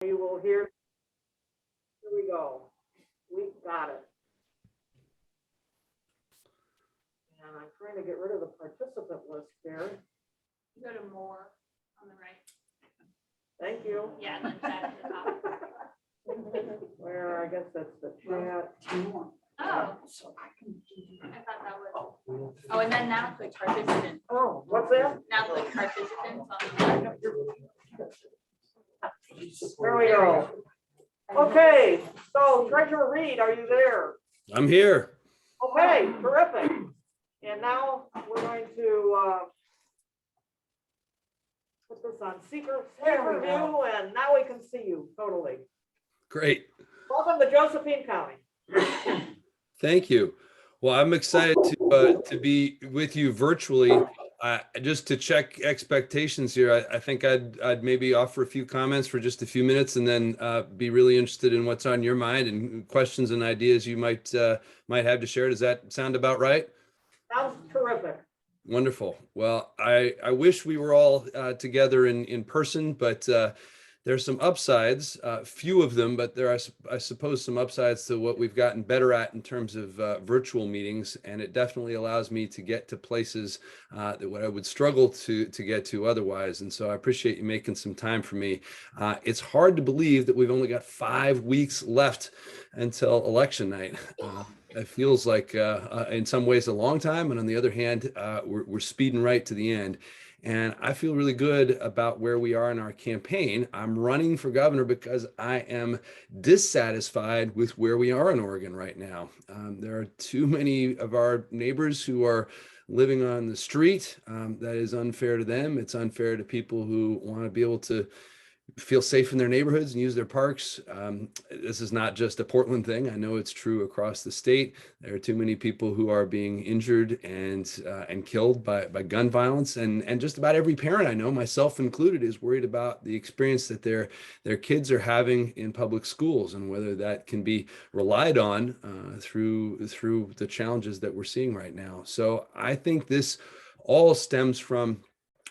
You will hear. Here we go. We got it. And I'm trying to get rid of the participant list here. Go to more on the right. Thank you. Yeah, and then chat at the top. Where, I guess that's the chat. Oh, So I can. I thought that was. Oh, and then now click participants. Oh, what's that? Now click participants on the left. There we go. Okay, so Treasurer Read, are you there? I'm here. Okay, terrific. And now we're going to put this on secret view, and now we can see you totally. Great. Welcome to Josephine County. Thank you. Well, I'm excited to be with you virtually. Just to check expectations here, I think I'd maybe offer a few comments for just a few minutes, and then be really interested in what's on your mind and questions and ideas you might have to share. Does that sound about right? Sounds terrific. Wonderful. Well, I wish we were all together in person, but there's some upsides, few of them, but there are, I suppose, some upsides to what we've gotten better at in terms of virtual meetings, and it definitely allows me to get to places that what I would struggle to get to otherwise. And so I appreciate you making some time for me. It's hard to believe that we've only got 5 weeks left until election night. It feels like in some ways a long time, and on the other hand, we're speeding right to the end. And I feel really good about where we are in our campaign. I'm running for governor because I am dissatisfied with where we are in Oregon right now. There are too many of our neighbors who are living on the street. That is unfair to them. It's unfair to people who want to be able to feel safe in their neighborhoods and use their parks. This is not just a Portland thing. I know it's true across the state. There are too many people who are being injured and killed by gun violence, and just about every parent I know, myself included, is worried about the experience that their kids are having in public schools, and whether that can be relied on through the challenges that we're seeing right now. So I think this all stems from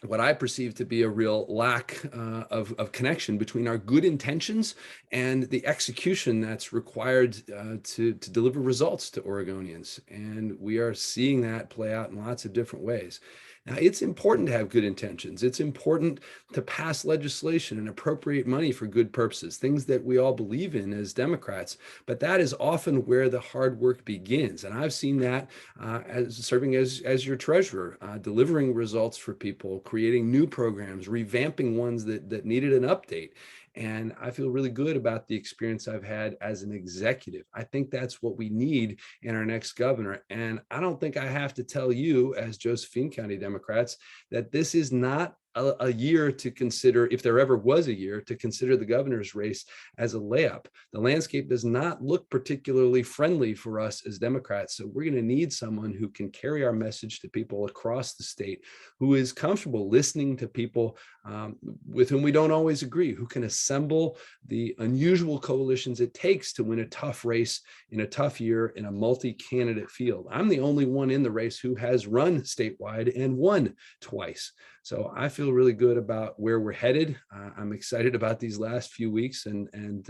what I perceive to be a real lack of connection between our good intentions and the execution that's required to deliver results to Oregonians. And we are seeing that play out in lots of different ways. Now, it's important to have good intentions. It's important to pass legislation and appropriate money for good purposes, things that we all believe in as Democrats. But that is often where the hard work begins. And I've seen that as serving as your treasurer, delivering results for people, creating new programs, revamping ones that needed an update. And I feel really good about the experience I've had as an executive. I think that's what we need in our next governor. And I don't think I have to tell you, as Josephine County Democrats, that this is not a year to consider, if there ever was a year, to consider the governor's race as a layup. The landscape does not look particularly friendly for us as Democrats. So we're going to need someone who can carry our message to people across the state, who is comfortable listening to people with whom we don't always agree, who can assemble the unusual coalitions it takes to win a tough race in a tough year in a multi-candidate field. I'm the only one in the race who has run statewide and won twice. So I feel really good about where we're headed. I'm excited about these last few weeks, and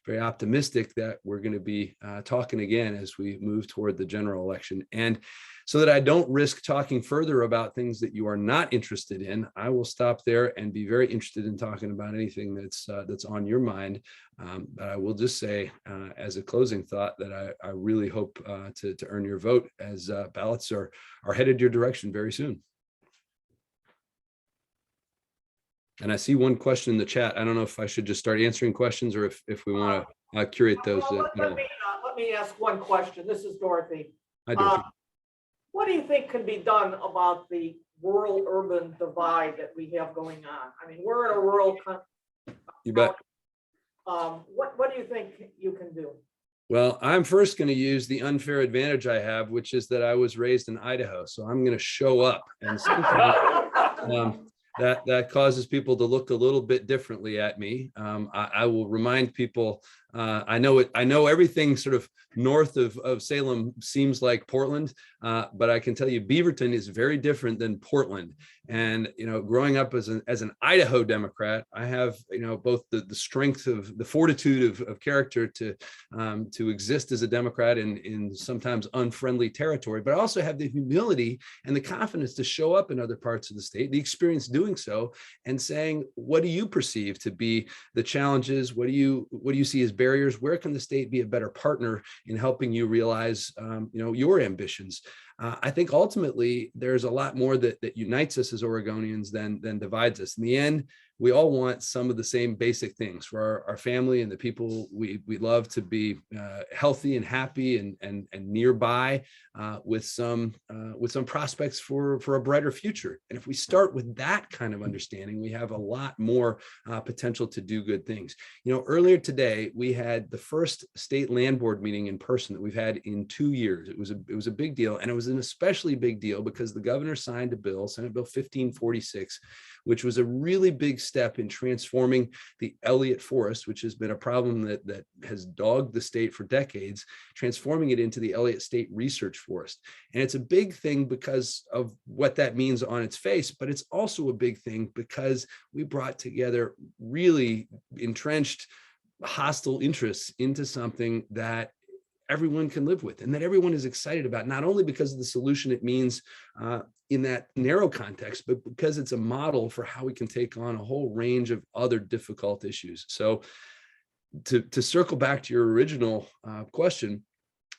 very optimistic that we're going to be talking again as we move toward the general election. And so that I don't risk talking further about things that you are not interested in, I will stop there and be very interested in talking about anything that's on your mind. But I will just say, as a closing thought, that I really hope to earn your vote, as ballots are headed your direction very soon. And I see one question in the chat. I don't know if I should just start answering questions, or if we want to curate those. Well, let me ask one question. This is Dorothy. I do. What do you think can be done about the rural-urban divide that we have going on? I mean, we're in a rural country. You bet. What do you think you can do? Well, I'm first going to use the unfair advantage I have, which is that I was raised in Idaho. So I'm going to show up, and that causes people to look a little bit differently at me. I will remind people I know it. I know everything sort of north of Salem seems like Portland, but I can tell you Beaverton is very different than Portland. And growing up as an Idaho Democrat, I have both the strength of the fortitude of character to exist as a Democrat in sometimes unfriendly territory, but I also have the humility and the confidence to show up in other parts of the state, the experience doing so, and saying, what do you perceive to be the challenges? What do you see as barriers? Where can the state be a better partner in helping you realize your ambitions? I think ultimately there's a lot more that unites us as Oregonians than divides us. In the end, we all want some of the same basic things for our family and the people we love to be healthy and happy and nearby with some prospects for a brighter future. And if we start with that kind of understanding, we have a lot more potential to do good things. Earlier today, we had the first state land board meeting in person that we've had in 2 years. It was a big deal, and it was an especially big deal because the governor signed a bill, Senate Bill 1546, which was a really big step in transforming the Elliott Forest, which has been a problem that has dogged the state for decades, transforming it into the Elliott State Research Forest. And it's a big thing because of what that means on its face, but it's also a big thing because we brought together really entrenched hostile interests into something that everyone can live with and that everyone is excited about, not only because of the solution it means in that narrow context, but because it's a model for how we can take on a whole range of other difficult issues. So to circle back to your original question,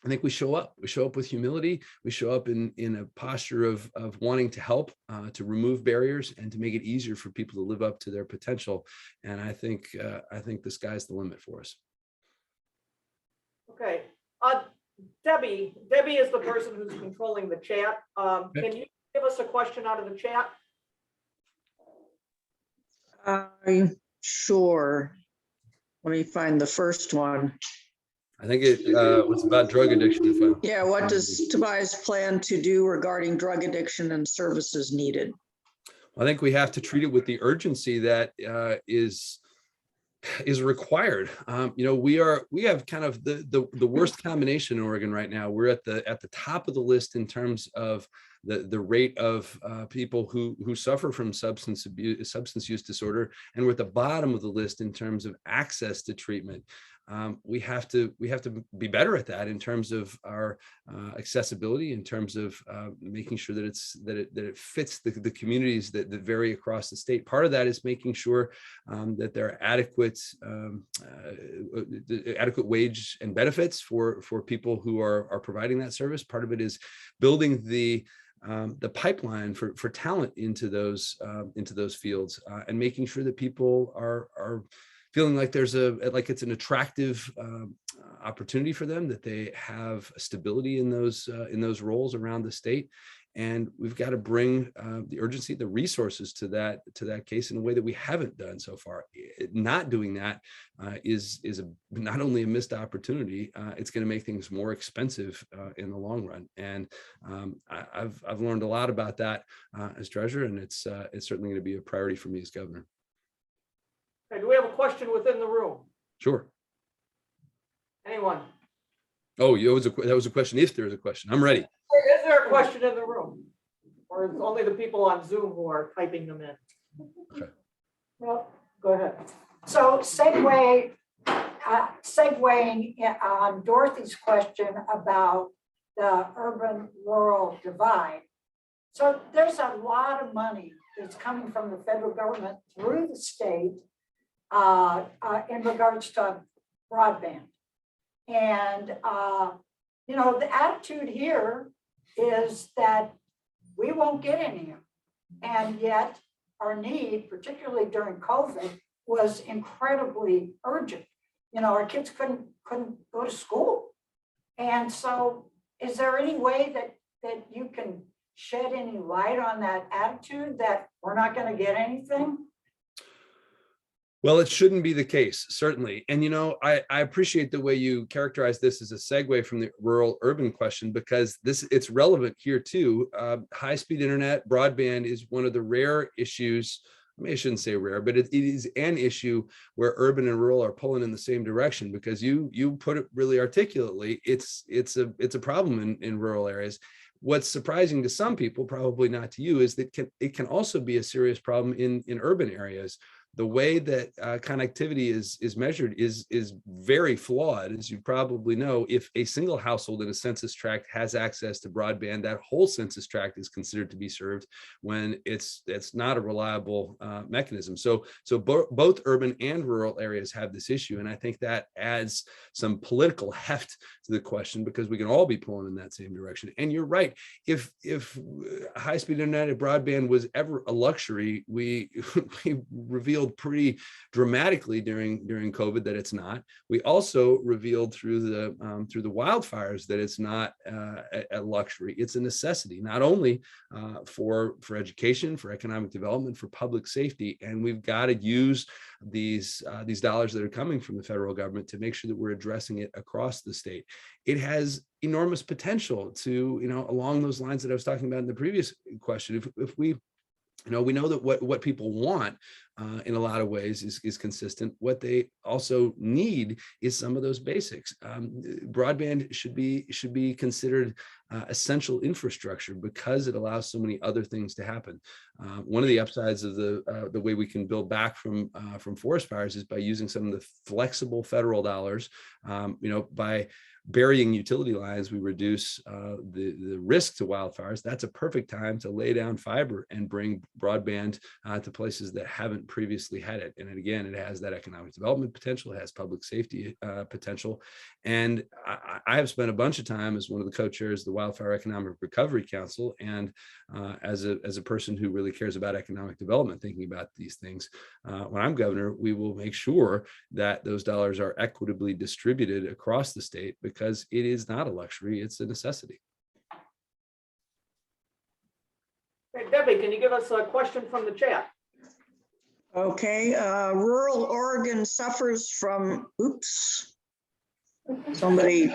I think we show up with humility. We show up in a posture of wanting to help, to remove barriers and to make it easier for people to live up to their potential. And I think the sky's the limit for us. Okay. Debbie is the person who's controlling the chat. Can you give us a question out of the chat? Sure. Let me find the first one. I think it was about drug addiction. Yeah, what does Tobias plan to do regarding drug addiction and services needed? I think we have to treat it with the urgency that is required. We have kind of the worst combination in Oregon right now. We're at the top of the list in terms of the rate of people who suffer from substance use disorder, and we're at the bottom of the list in terms of access to treatment. We have to be better at that in terms of our accessibility, in terms of making sure that it fits the communities that vary across the state. Part of that is making sure that there are adequate wage and benefits for people who are providing that service. Part of it is building the pipeline for talent into those fields, and making sure that people are feeling like it's an attractive opportunity for them, that they have stability in those roles around the state. And we've got to bring the urgency, the resources to that case in a way that we haven't done so far. Not doing that is not only a missed opportunity, it's going to make things more expensive in the long run. And I've learned a lot about that as treasurer, and it's certainly going to be a priority for me as governor. Okay, do we have a question within the room? Sure. Anyone? Oh, that was a question. If there is a question, I'm ready. Is there a question in the room? Or is it only the people on Zoom who are typing them in? Okay. Well, go ahead. So segueing on Dorothy's question about the urban-rural divide. So there's a lot of money that's coming from the federal government through the state in regards to broadband. And, the attitude here is that we won't get any. And yet our need, particularly during COVID, was incredibly urgent. Our kids couldn't go to school. And so is there any way that you can shed any light on that attitude that we're not going to get anything? Well, it shouldn't be the case, certainly. And, I appreciate the way you characterize this as a segue from the rural urban question, because it's relevant here too. High-speed internet, broadband is one of the rare issues maybe I shouldn't say rare, but it is an issue where urban and rural are pulling in the same direction, because you put it really articulately. It's a problem in rural areas. What's surprising to some people, probably not to you, is that it can also be a serious problem in urban areas. The way that connectivity is measured is very flawed, as you probably know. If a single household in a census tract has access to broadband, that whole census tract is considered to be served, when it's not a reliable mechanism. So both urban and rural areas have this issue, and I think that adds some political heft to the question, because we can all be pulling in that same direction. And you're right. If high-speed internet broadband was ever a luxury, we revealed pretty dramatically during COVID that it's not. We also revealed through the wildfires that it's not a luxury. It's a necessity, not only for education, for economic development, for public safety. And we've got to use these dollars that are coming from the federal government to make sure that we're addressing it across the state. It has enormous potential to, along those lines that I was talking about in the previous question. If we we know that what people want in a lot of ways is consistent. What they also need is some of those basics. Broadband should be considered essential infrastructure, because it allows so many other things to happen. One of the upsides of the way we can build back from forest fires is by using some of the flexible federal dollars. By burying utility lines, we reduce the risk to wildfires. That's a perfect time to lay down fiber and bring broadband to places that haven't previously had it. And again, it has that economic development potential, it has public safety potential. And I have spent a bunch of time as one of the co-chairs of the Wildfire Economic Recovery Council, and as a person who really cares about economic development, thinking about these things. When I'm governor, we will make sure that those dollars are equitably distributed across the state, because it is not a luxury, it's a necessity. Hey, Debbie, can you give us a question from the chat? Okay, rural Oregon suffers from, oops. Somebody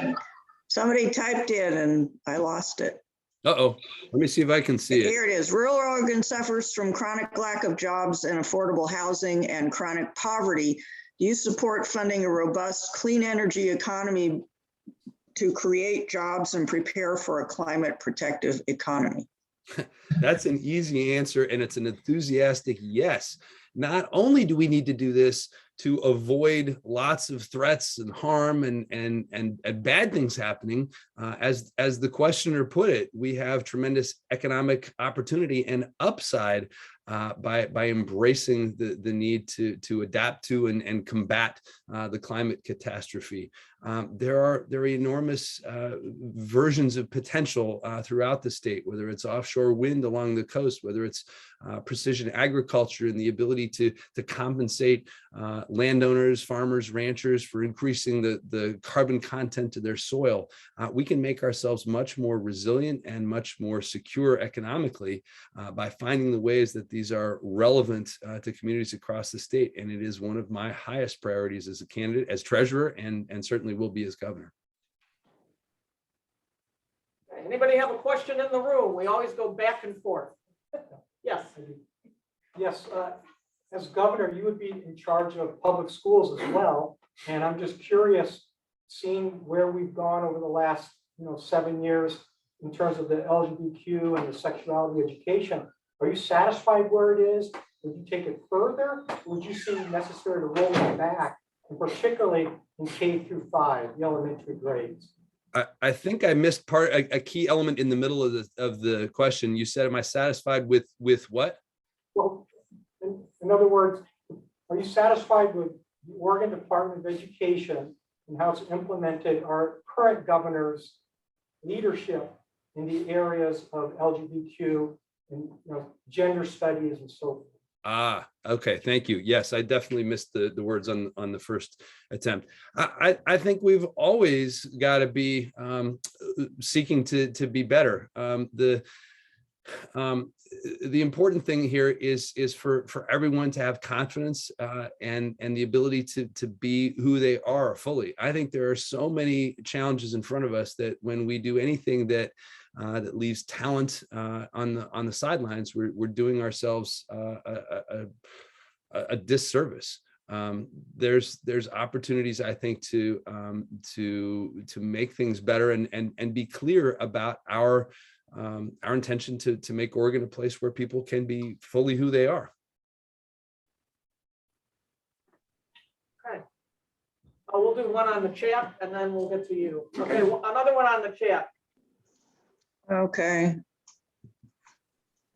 typed in and I lost it. Uh-oh, let me see if I can see it. Here it is. Rural Oregon suffers from chronic lack of jobs and affordable housing and chronic poverty. Do you support funding a robust, clean energy economy to create jobs and prepare for a climate protective economy? That's an easy answer, and it's an enthusiastic yes. Not only do we need to do this to avoid lots of threats and harm and bad things happening, as the questioner put it, we have tremendous economic opportunity and upside by embracing the need to adapt to and combat the climate catastrophe. There are enormous versions of potential throughout the state, whether it's offshore wind along the coast, whether it's precision agriculture and the ability to compensate landowners, farmers, ranchers for increasing the carbon content of their soil. We can make ourselves much more resilient and much more secure economically by finding the ways that these are relevant to communities across the state. And it is one of my highest priorities as a candidate, as treasurer, and certainly will be as governor. Anybody have a question in the room? We always go back and forth. Yes. Yes, as governor, you would be in charge of public schools as well. And I'm just curious, seeing where we've gone over the last 7 years in terms of the LGBTQ and the sexuality education. Are you satisfied where it is? Would you take it further? Would you see it necessary to roll it back, and particularly in K through 5, the elementary grades? I think I missed a key element in the middle of the question. You said, "Am I satisfied with what?" Well, in other words, are you satisfied with the Oregon Department of Education and how it's implemented our current governor's leadership in the areas of LGBTQ and gender studies and so forth? Okay, thank you. Yes, I definitely missed the words on the first attempt. I think we've always got to be seeking to be better. The important thing here is for everyone to have confidence and the ability to be who they are fully. I think there are so many challenges in front of us that when we do anything that leaves talent on the sidelines, we're doing ourselves a disservice. There's opportunities, I think, to make things better and be clear about our intention to make Oregon a place where people can be fully who they are. Okay. We'll do one on the chat and then we'll get to you. Okay, another one on the chat. Okay.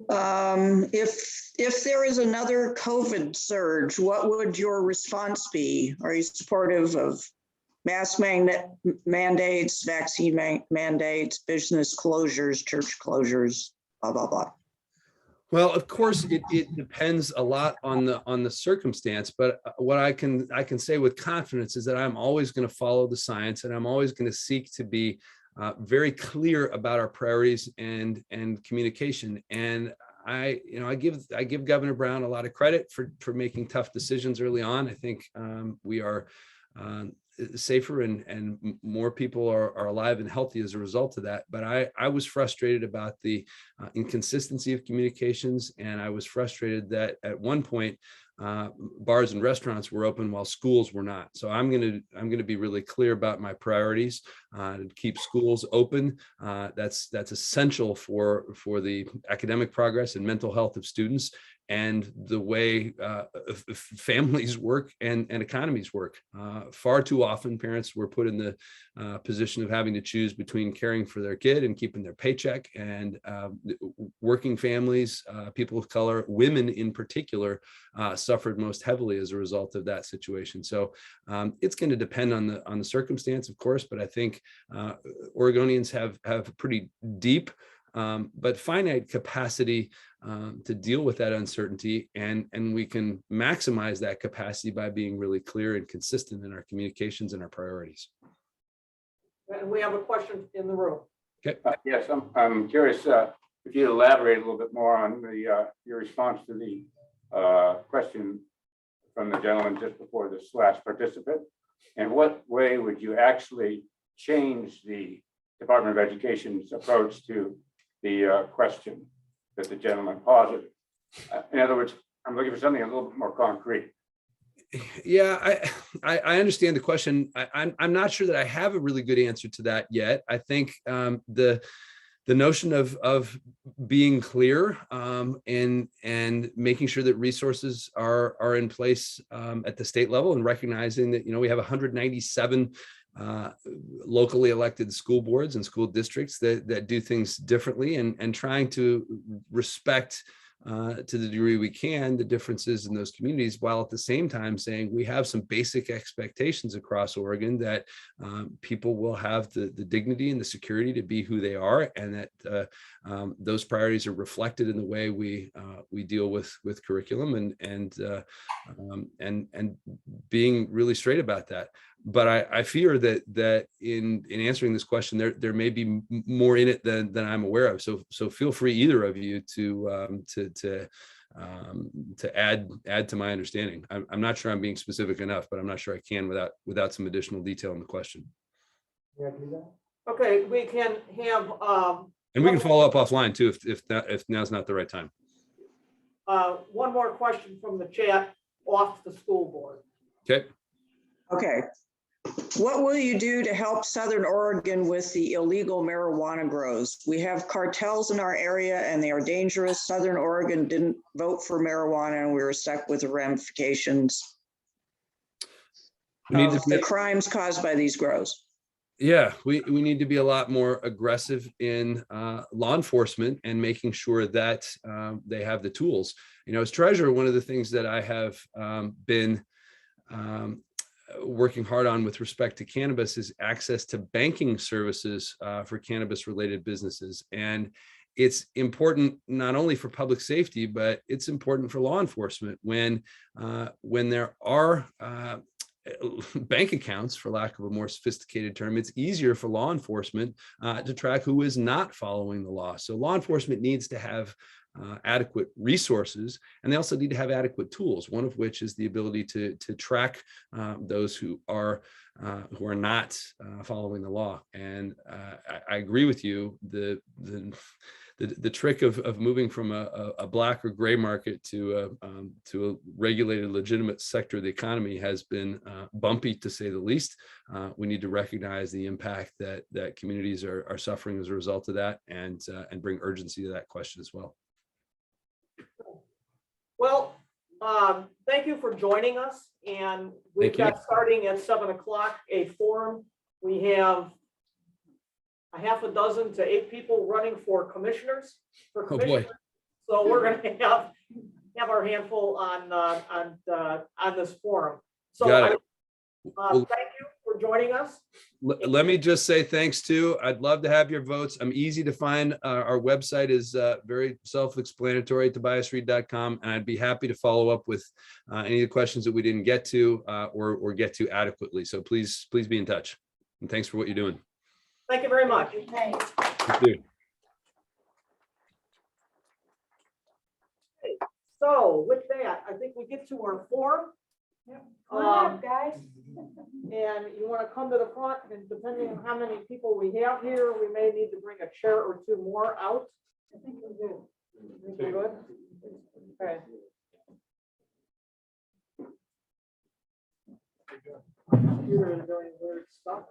If there is another COVID surge, what would your response be? Are you supportive of mask mandates, vaccine mandates, business closures, church closures, blah, blah, blah? Well, of course, it depends a lot on the circumstance, but what I can say with confidence is that I'm always going to follow the science, and I'm always going to seek to be very clear about our priorities and communication. And I give Governor Brown a lot of credit for making tough decisions early on. I think we are safer and more people are alive and healthy as a result of that. But I was frustrated about the inconsistency of communications, and I was frustrated that at one point bars and restaurants were open while schools were not. So I'm going to be really clear about my priorities to keep schools open. That's essential for the academic progress and mental health of students, and the way families work and economies work. Far too often, parents were put in the position of having to choose between caring for their kid and keeping their paycheck. And working families, people of color, women in particular, suffered most heavily as a result of that situation. So it's going to depend on the circumstance, of course, but I think Oregonians have pretty deep but finite capacity to deal with that uncertainty, and we can maximize that capacity by being really clear and consistent in our communications and our priorities. And we have a question in the room. Okay. Yes, I'm curious if you elaborate a little bit more on your response to the question from the gentleman just before this last participant. In what way would you actually change the Department of Education's approach to the question that the gentleman posited? In other words, I'm looking for something a little bit more concrete. Yeah, I understand the question. I'm not sure that I have a really good answer to that yet. I think the notion of being clear and making sure that resources are in place at the state level, and recognizing that we have 197 locally elected school boards and school districts that do things differently, and trying to respect to the degree we can the differences in those communities, while at the same time saying we have some basic expectations across Oregon that people will have the dignity and the security to be who they are, and that those priorities are reflected in the way we deal with curriculum and being really straight about that. But I fear that in answering this question, there may be more in it than I'm aware of. So feel free, either of you, to add to my understanding. I'm not sure I'm being specific enough, but I'm not sure I can without some additional detail in the question. Yeah, do that. Okay, we can have. And we can follow up offline too if now's not the right time. One more question from the chat off the school board. Okay. Okay. What will you do to help Southern Oregon with the illegal marijuana grows? We have cartels in our area and they are dangerous. Southern Oregon didn't vote for marijuana and we were stuck with the ramifications of the crimes caused by these grows. Yeah, we need to be a lot more aggressive in law enforcement and making sure that they have the tools. As treasurer, one of the things that I have been working hard on with respect to cannabis is access to banking services for cannabis related businesses. And it's important not only for public safety, but it's important for law enforcement when there are bank accounts, for lack of a more sophisticated term, it's easier for law enforcement to track who is not following the law. So law enforcement needs to have adequate resources, and they also need to have adequate tools, one of which is the ability to track those who are not following the law. And I agree with you. The trick of moving from a black or gray market to a regulated, legitimate sector of the economy has been bumpy, to say the least. We need to recognize the impact that communities are suffering as a result of that, and bring urgency to that question as well. Well, thank you for joining us, and we've Thank you. got, starting at 7 o'clock, a forum. We have a half a dozen to 8 people running for commissioners. Oh boy. So we're going to have our handful on this forum. So Got it. thank you for joining us. Let me just say thanks too. I'd love to have your votes. I'm easy to find. Our website is very self-explanatory, tobiasread.com, and I'd be happy to follow up with any of the questions that we didn't get to or get to adequately. So please be in touch. And thanks for what you're doing. Thank you very much. Thanks. Thank you. So with that, I think we get to our forum. Come on up, guys. And you want to come to the front, and depending on how many people we have here, we may need to bring a chair or two more out. I think we're good. Think we're good? Okay. Computer is doing weird stuff.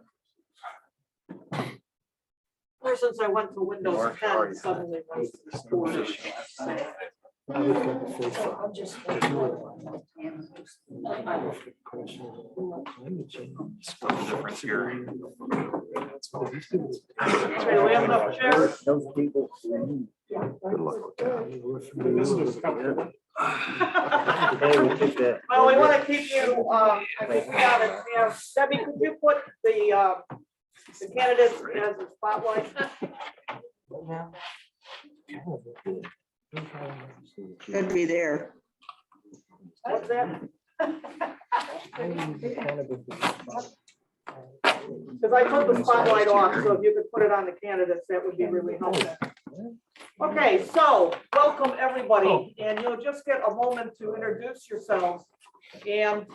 Ever since I went to Windows 10, it suddenly went to the storage. I'll just. Okay, do we have enough chairs? Those people. Good luck. Well, we want to keep you, I think we got it. Yeah, Debbie, could you put the candidates as a spotlight? Should be there. What's that? Because I took the spotlight off, so if you could put it on the candidates, that would be really helpful. Okay, so welcome everybody, and you'll just get a moment to introduce yourselves. And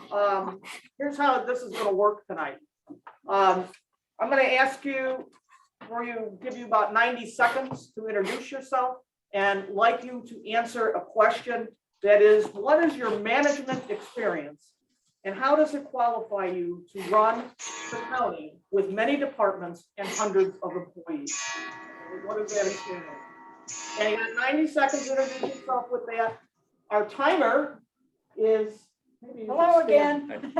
here's how this is going to work tonight. I'm going to ask you, give you about 90 seconds to introduce yourself, and like you to answer a question that is, what is your management experience? And how does it qualify you to run the county with many departments and hundreds of employees? What is that experience? And you got 90 seconds to introduce yourself with that. Our timer is. Hello again.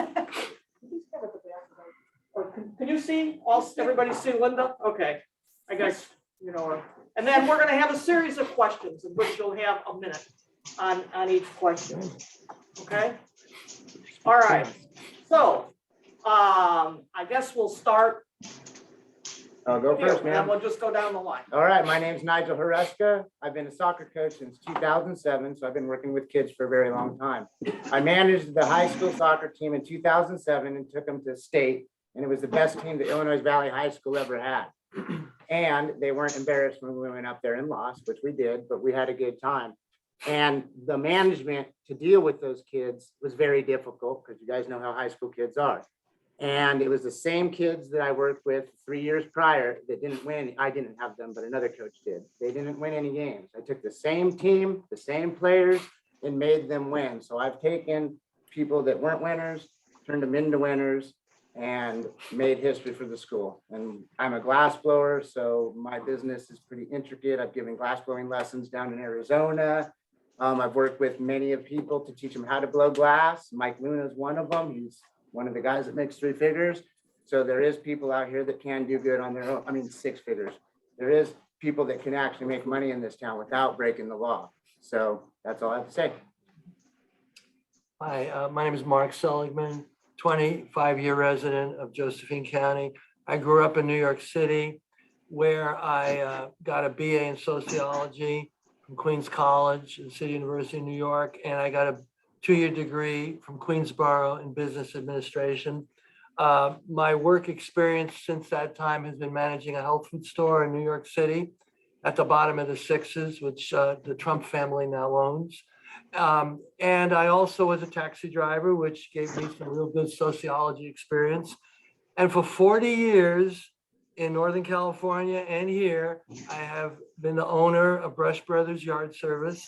Or can you see? Everybody see Linda? Okay. I guess you know her. And then we're going to have a series of questions in which you'll have a minute on each question. Okay. All right. So I guess we'll start. I'll go first, And ma'am. we'll just go down the line. All right, my name's Nigel Hareska. I've been a soccer coach since 2007, so I've been working with kids for a very long time. I managed the high school soccer team in 2007 and took them to state, and it was the best team that Illinois Valley High School ever had. And they weren't embarrassed when we went up there and lost, which we did, but we had a good time. And the management to deal with those kids was very difficult, because you guys know how high school kids are. And it was the same kids that I worked with 3 years prior that didn't win. I didn't have them, but another coach did. They didn't win any games. I took the same team, the same players, and made them win. So I've taken people that weren't winners, turned them into winners, and made history for the school. And I'm a glass blower, so my business is pretty intricate. I've given glass blowing lessons down in Arizona. I've worked with many of people to teach them how to blow glass. Mike Luna is one of them. He's one of the guys that makes 3 figures. So there is people out here that can do good on their own. I mean, 6 figures. There is people that can actually make money in this town without breaking the law. So that's all I have to say. Hi, my name is Mark Seligman, 25-year resident of Josephine County. I grew up in New York City, where I got a BA in sociology from Queens College, the City University of New York, and I got a 2-year degree from Queensborough in business administration. My work experience since that time has been managing a health food store in New York City at the bottom of the sixes, which the Trump family now owns. And I also was a taxi driver, which gave me some real good sociology experience. And for 40 years in Northern California and here, I have been the owner of Brush Brothers Yard Service,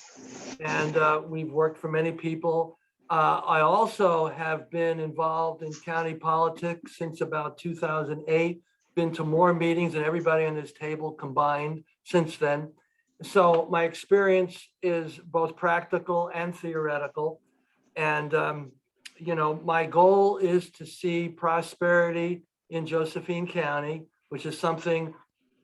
and we've worked for many people. I also have been involved in county politics since about 2008, been to more meetings than everybody on this table combined since then. So my experience is both practical and theoretical. And, you know, my goal is to see prosperity in Josephine County, which is something,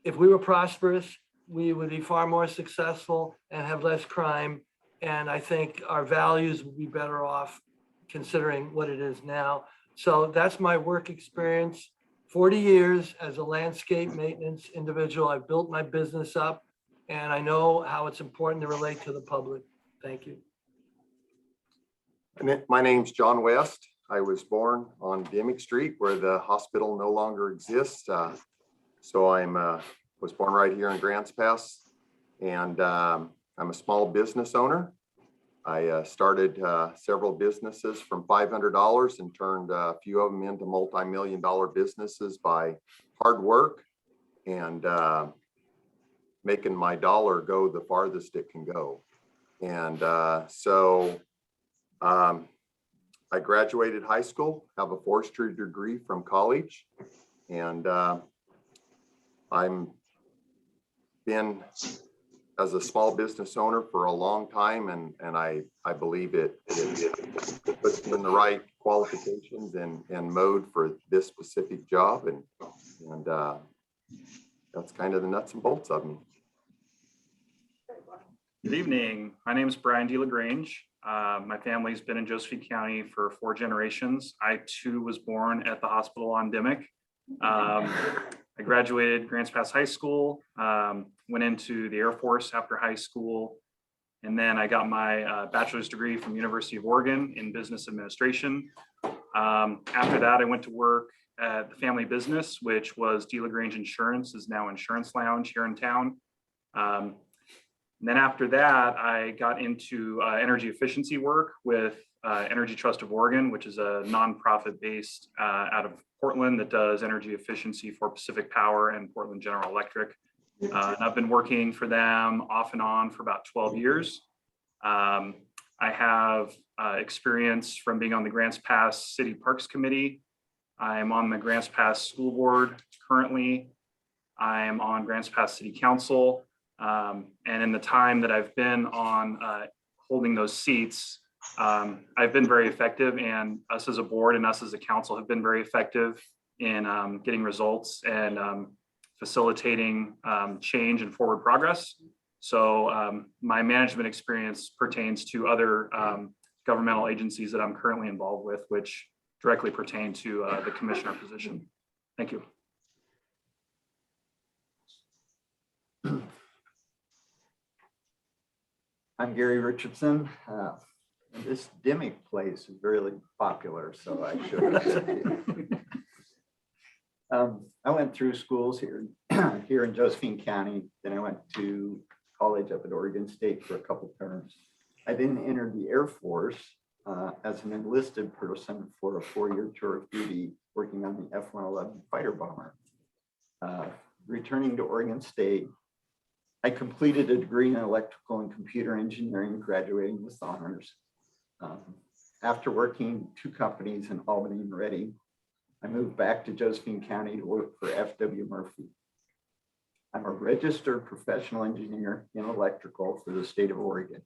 if we were prosperous, we would be far more successful and have less crime. And I think our values would be better off considering what it is now. So that's my work experience. 40 years as a landscape maintenance individual. I've built my business up, and I know how it's important to relate to the public. Thank you. My name's John West. I was born on Dimmick Street where the hospital no longer exists. So I was born right here in Grants Pass, and I'm a small business owner. I started several businesses from $500 and turned a few of them into multi-million-dollar businesses by hard work and making my dollar go the farthest it can go. And so I graduated high school, have a forestry degree from college, and I'm been as a small business owner for a long time, and I believe it puts me in the right qualifications and mode for this specific job, and that's kind of the nuts and bolts of me. Good evening. My name is Brian DeLagrange. My family's been in Josephine County for 4 generations. I too was born at the hospital on Dimmick. I graduated Grants Pass High School, went into the Air Force after high school, and then I got my bachelor's degree from University of Oregon in business administration. After that, I went to work at the family business, which was DeLagrange Insurance, is now Insurance Lounge here in town. And then after that, I got into energy efficiency work with Energy Trust of Oregon, which is a nonprofit based out of Portland that does energy efficiency for Pacific Power and Portland General Electric. And I've been working for them off and on for about 12 years. I have experience from being on the Grants Pass City Parks Committee. I'm on the Grants Pass School Board currently. I am on Grants Pass City Council. And in the time that I've been on holding those seats, I've been very effective, and us as a board and us as a council have been very effective in getting results and facilitating change and forward progress. So my management experience pertains to other governmental agencies that I'm currently involved with, which directly pertain to the commissioner position. Thank you. I'm Gary Richardson. This Dimmick place is really popular, so I should have said it. I went through schools here in Josephine County. Then I went to college up at Oregon State for a couple terms. I then entered the Air Force as an enlisted person for a 4-year tour of duty working on the F-111 fighter bomber. Returning to Oregon State, I completed a degree in electrical and computer engineering, graduating with honors. After working 2 companies in Albany and Reading, I moved back to Josephine County to work for F.W. Murphy. I'm a registered professional engineer in electrical for the state of Oregon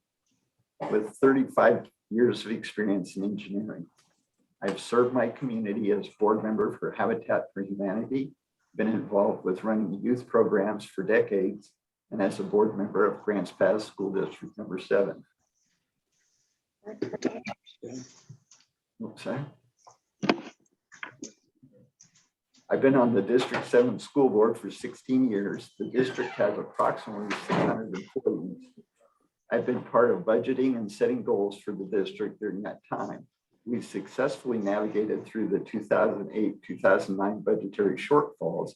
with 35 years of experience in engineering. I've served my community as board member for Habitat for Humanity, been involved with running youth programs for decades, and as a board member of Grants Pass School District number 7. Oops, sorry. I've been on the District 7 school board for 16 years. The district has approximately 600 employees. I've been part of budgeting and setting goals for the district during that time. We've successfully navigated through the 2008-2009 budgetary shortfalls,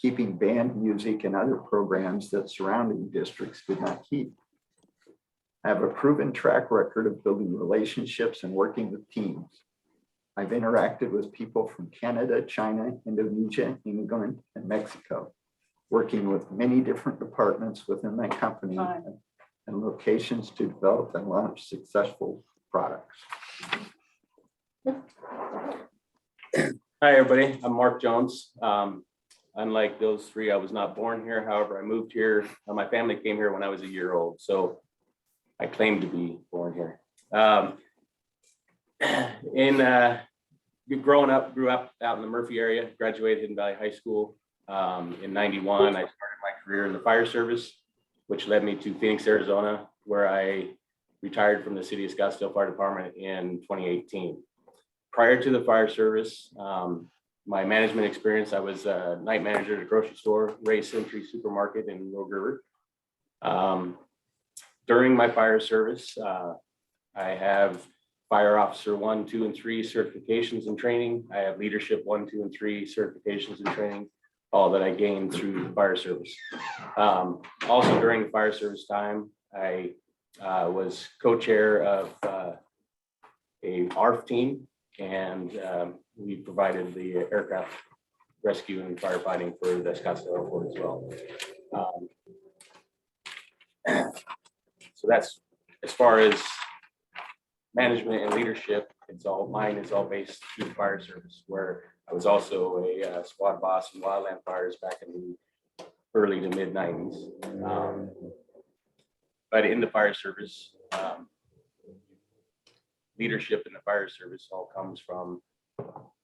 keeping band music and other programs that surrounding districts did not keep. I have a proven track record of building relationships and working with teams. I've interacted with people from Canada, China, Indonesia, England, and Mexico, working with many different departments within my company and locations to develop and launch successful products. Hi, everybody. I'm Mark Jones. Unlike those three, I was not born here. However, I moved here. My family came here when I was a year old, so I claim to be born here. Grew up out in the Murphy area, graduated Hidden Valley High School. In 91, I started my career in the fire service, which led me to Phoenix, Arizona, where I retired from the City of Scottsdale Fire Department in 2018. Prior to the fire service, my management experience, I was a night manager at a grocery store, Ray Century Supermarket in Mill River. During my fire service, I have Fire Officer 1, 2, and 3 certifications and training. I have Leadership 1, 2, and 3 certifications and training, all that I gained through the fire service. Also during the fire service time, I was co-chair of a ARF team, and we provided the aircraft rescue and firefighting for the Scottsdale Airport as well. So that's as far as management and leadership. Mine is all based through the fire service, where I was also a squad boss in wildland fires back in the early to mid 90s. But in the fire service, leadership in the fire service all comes from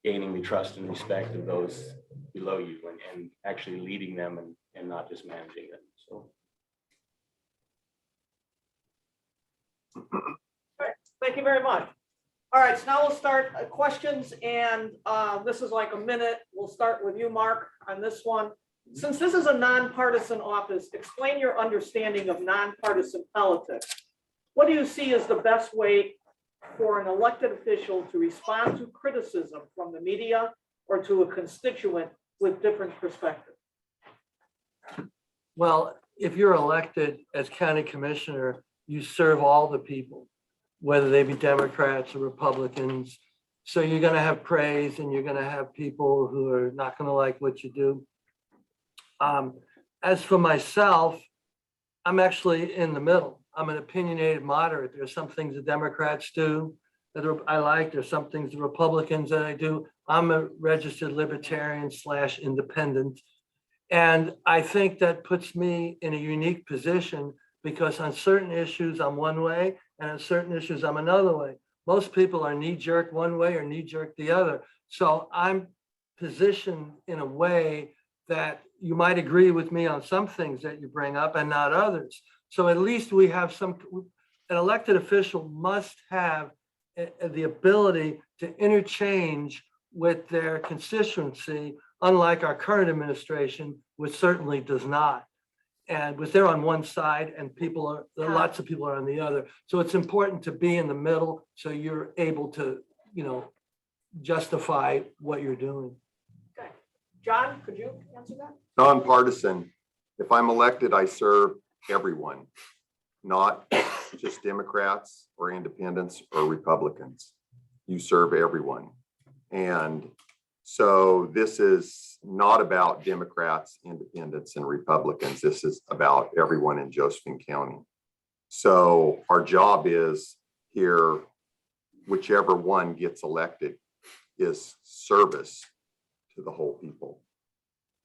gaining the trust and respect of those below you, and actually leading them and not just managing them. So. Thank you very much. All right, so now we'll start questions, and this is like a minute. We'll start with you, Mark, on this one. Since this is a nonpartisan office, explain your understanding of nonpartisan politics. What do you see as the best way for an elected official to respond to criticism from the media or to a constituent with different perspectives? Well, if you're elected as county commissioner, you serve all the people, whether they be Democrats or Republicans. So you're going to have praise, and you're going to have people who are not going to like what you do. As for myself, I'm actually in the middle. I'm an opinionated moderate. There's some things the Democrats do that I like. There's some things the Republicans that I do. I'm a registered libertarian / independent. And I think that puts me in a unique position, because on certain issues, I'm one way, and on certain issues, I'm another way. Most people are knee-jerk one way or knee-jerk the other. So I'm positioned in a way that you might agree with me on some things that you bring up and not others. So at least we have an elected official must have the ability to interchange with their constituency, unlike our current administration, which certainly does not. And with they're on one side and lots of people are on the other. So it's important to be in the middle, so you're able to, justify what you're doing. Okay. John, could you answer that? Nonpartisan. If I'm elected, I serve everyone, not just Democrats or independents or Republicans. You serve everyone. And so this is not about Democrats, independents, and Republicans. This is about everyone in Josephine County. So our job is here, whichever one gets elected, is service to the whole people.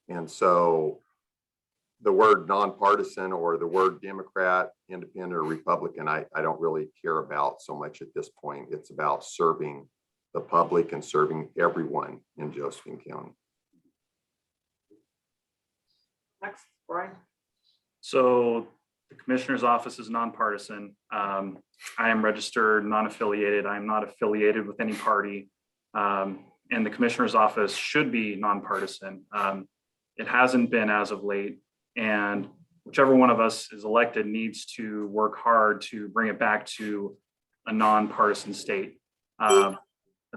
And so the word nonpartisan or the word Democrat, independent, or Republican, I don't really care about so much at this point. It's about serving the public and serving everyone in Josephine County. Next, Brian. So the commissioner's office is nonpartisan. I am registered non-affiliated. I am not affiliated with any party. And the commissioner's office should be nonpartisan. It hasn't been as of late. And whichever one of us is elected needs to work hard to bring it back to a nonpartisan state. The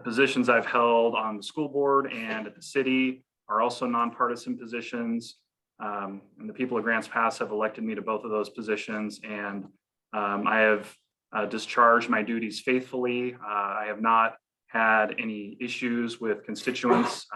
positions I've held on the school board and at the city are also nonpartisan positions. And the people of Grants Pass have elected me to both of those positions, and I have discharged my duties faithfully. I have not had any issues with constituents.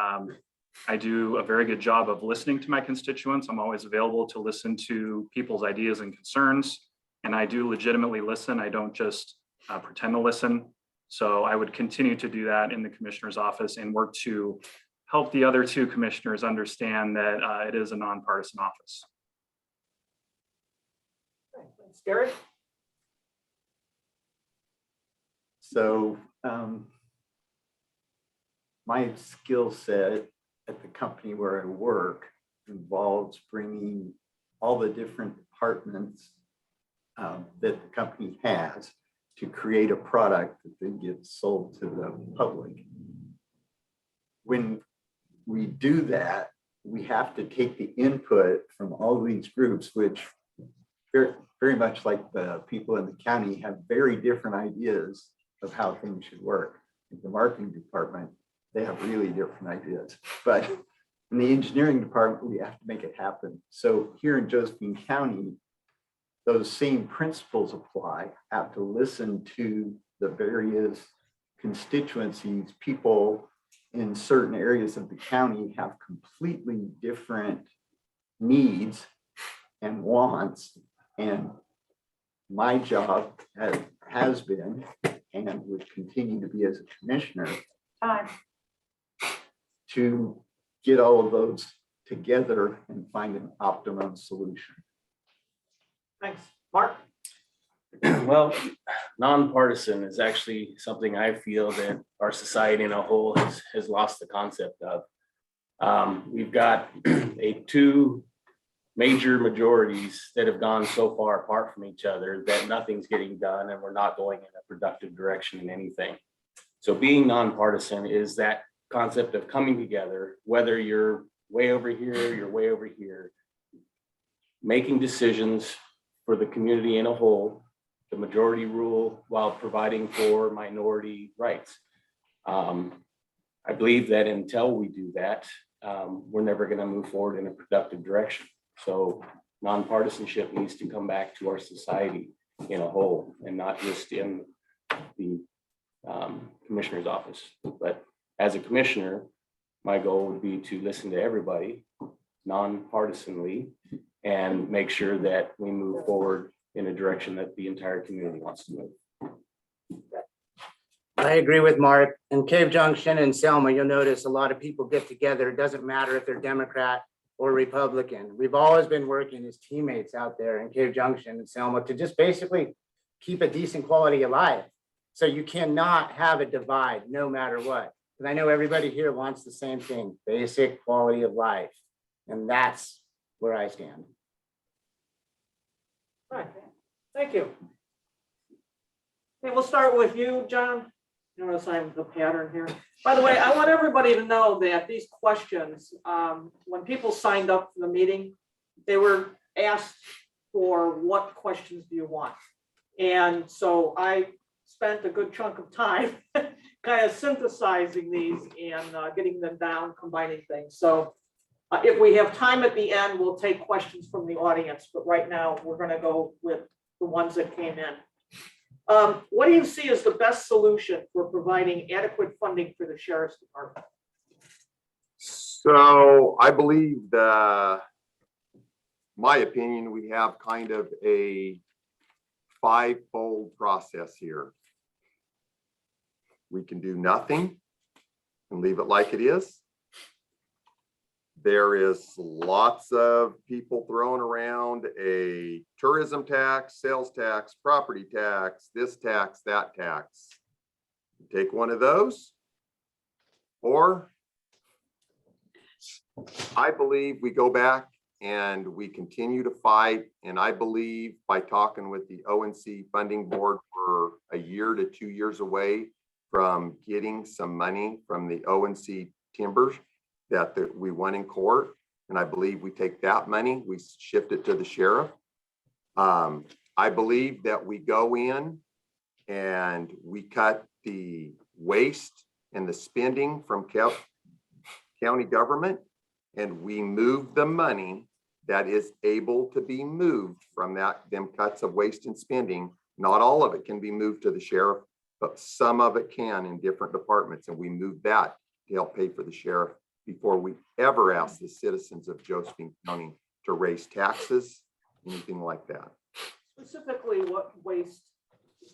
I do a very good job of listening to my constituents. I'm always available to listen to people's ideas and concerns, and I do legitimately listen. I don't just pretend to listen. So I would continue to do that in the commissioner's office and work to help the other two commissioners understand that it is a nonpartisan office. Thanks, Gary. So my skill set at the company where I work involves bringing all the different departments that the company has to create a product that then gets sold to the public. When we do that, we have to take the input from all these groups, which very much like the people in the county have very different ideas of how things should work. In the marketing department, they have really different ideas, but in the engineering department, we have to make it happen. So here in Josephine County, those same principles apply. Have to listen to the various constituencies. People in certain areas of the county have completely different needs and wants. And my job has been and would continue to be as a commissioner to get all of those together and find an optimum solution. Thanks. Mark? Well, nonpartisan is actually something I feel that our society in a whole has lost the concept of. We've got two major majorities that have gone so far apart from each other that nothing's getting done and we're not going in a productive direction in anything. So being nonpartisan is that concept of coming together, whether you're way over here, you're way over here, making decisions for the community in a whole, the majority rule while providing for minority rights. I believe that until we do that, we're never going to move forward in a productive direction. So nonpartisanship needs to come back to our society in a whole and not just in the commissioner's office. But as a commissioner, my goal would be to listen to everybody nonpartisanly and make sure that we move forward in a direction that the entire community wants to move. I agree with Mark. In Cave Junction and Selma, you'll notice a lot of people get together. It doesn't matter if they're Democrat or Republican. We've always been working as teammates out there in Cave Junction and Selma to just basically keep a decent quality of life. So you cannot have a divide no matter what. And I know everybody here wants the same thing, basic quality of life. And that's where I stand. All right, thank you. Okay, we'll start with you, John. Notice I'm the pattern here. By the way, I want everybody to know that these questions, when people signed up for the meeting, they were asked for what questions do you want? And so I spent a good chunk of time kind of synthesizing these and getting them down, combining things. So if we have time at the end, we'll take questions from the audience, but right now we're going to go with the ones that came in. What do you see as the best solution for providing adequate funding for the sheriff's department? So I believe my opinion, we have kind of a five-fold process here. We can do nothing and leave it like it is. There is lots of people throwing around a tourism tax, sales tax, property tax, this tax, that tax. Take one of those, or I believe we go back and we continue to fight. And I believe by talking with the ONC funding board, for a year to 2 years away from getting some money from the ONC timbers that we won in court, And I believe we take that money, we shift it to the sheriff. I believe that we go in and we cut the waste and the spending from county government, and we move the money that is able to be moved from them cuts of waste and spending. Not all of it can be moved to the sheriff, but some of it can in different departments, and we move that to help pay for the sheriff before we ever ask the citizens of Josephine County to raise taxes, anything like that. Specifically, what waste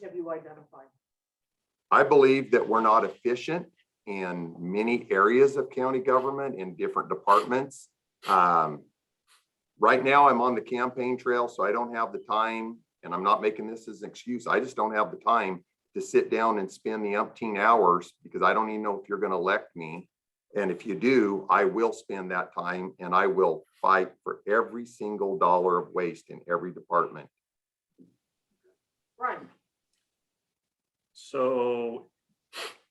have you identified? I believe that we're not efficient in many areas of county government in different departments. Right now I'm on the campaign trail, so I don't have the time, and I'm not making this as an excuse. I just don't have the time to sit down and spend the umpteen hours, because I don't even know if you're going to elect me. And if you do, I will spend that time and I will fight for every single dollar of waste in every department. Right. So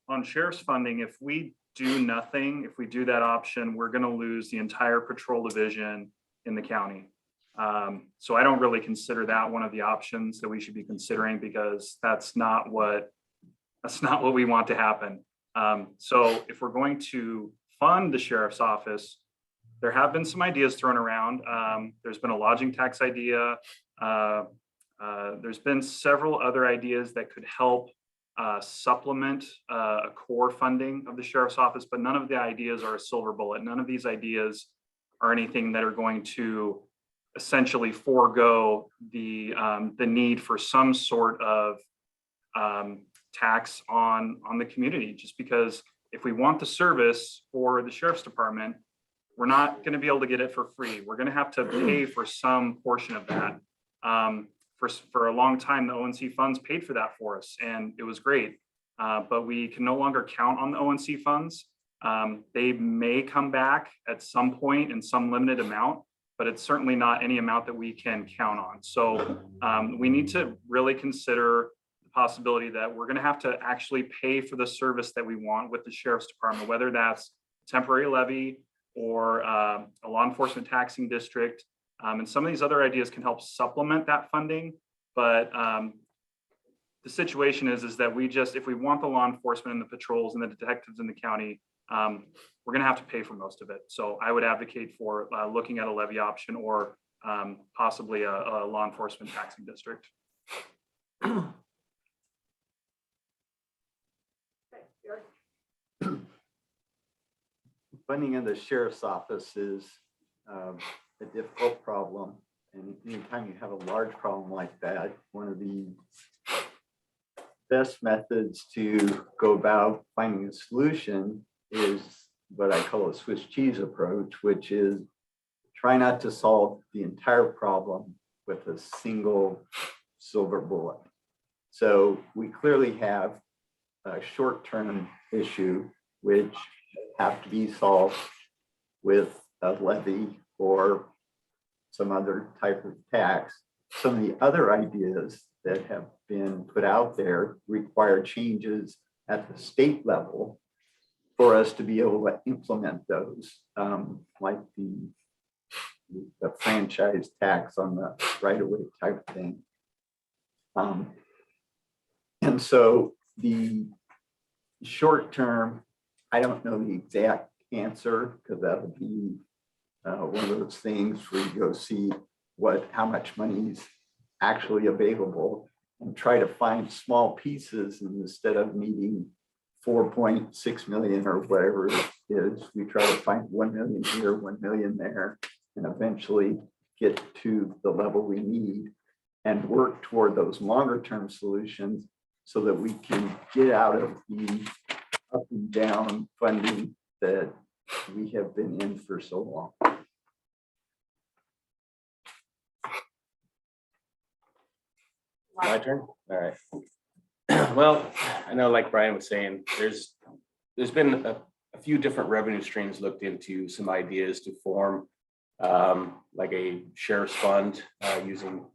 on sheriff's funding, if we do nothing, if we do that option, we're going to lose the entire patrol division in the county. So I don't really consider that one of the options that we should be considering, because that's not what we want to happen. So if we're going to fund the sheriff's office, there have been some ideas thrown around. There's been a lodging tax idea. There's been several other ideas that could help supplement a core funding of the sheriff's office, but none of the ideas are a silver bullet. None of these ideas are anything that are going to essentially forego the need for some sort of tax on the community. Just because if we want the service for the sheriff's department, we're not going to be able to get it for free. We're going to have to pay for some portion of that. For a long time, the ONC funds paid for that for us, and it was great. But we can no longer count on the ONC funds. They may come back at some point in some limited amount, but it's certainly not any amount that we can count on. So we need to really consider the possibility that we're going to have to actually pay for the service that we want with the sheriff's department, whether that's temporary levy or a law enforcement taxing district. And some of these other ideas can help supplement that funding. But the situation is that if we want the law enforcement and the patrols and the detectives in the county, we're going to have to pay for most of it. So I would advocate for looking at a levy option or possibly a law enforcement taxing district. Funding of the sheriff's office is a difficult problem. And anytime you have a large problem like that, one of the best methods to go about finding a solution is what I call a Swiss cheese approach, which is try not to solve the entire problem with a single silver bullet. So we clearly have a short-term issue which have to be solved with a levy or some other type of tax. Some of the other ideas that have been put out there require changes at the state level for us to be able to implement those, like the franchise tax on the right-of-way type of thing. And so the short term, I don't know the exact answer, because that would be one of those things where you go see how much money is actually available and try to find small pieces. And instead of needing 4.6 million or whatever it is, we try to find 1 million here, 1 million there, and eventually get to the level we need and work toward those longer term solutions so that we can get out of the up and down funding that we have been in for so long. My turn? All right. Well, I know, like Brian was saying, there's been a few different revenue streams looked into, some ideas to form like a sheriff's fund using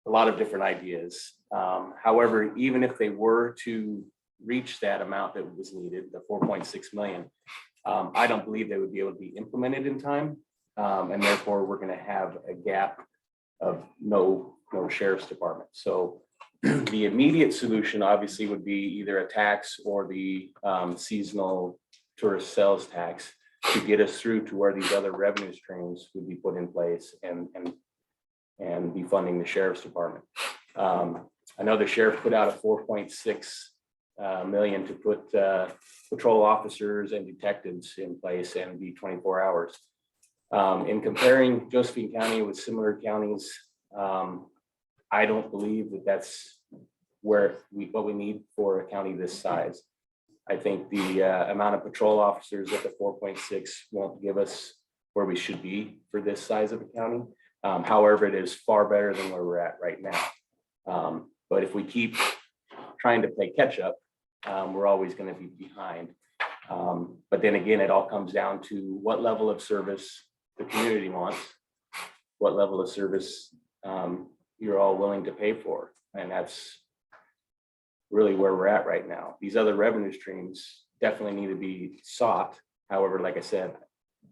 a lot of different ideas. However, even if they were to reach that amount that was needed, the 4.6 million, I don't believe they would be able to be implemented in time. And therefore, we're going to have a gap of no sheriff's department. So the immediate solution obviously would be either a tax or the seasonal tourist sales tax to get us through to where these other revenue streams would be put in place and be funding the sheriff's department. I know the sheriff put out a 4.6 million to put patrol officers and detectives in place and be 24 hours. In comparing Josephine County with similar counties, I don't believe that that's what we need for a county this size. I think the amount of patrol officers at the 4.6 won't give us where we should be for this size of a county. However, it is far better than where we're at right now. But if we keep trying to play catch up, we're always going to be behind. But then again, it all comes down to what level of service the community wants, what level of service you're all willing to pay for. And that's really where we're at right now. These other revenue streams definitely need to be sought. However, like I said,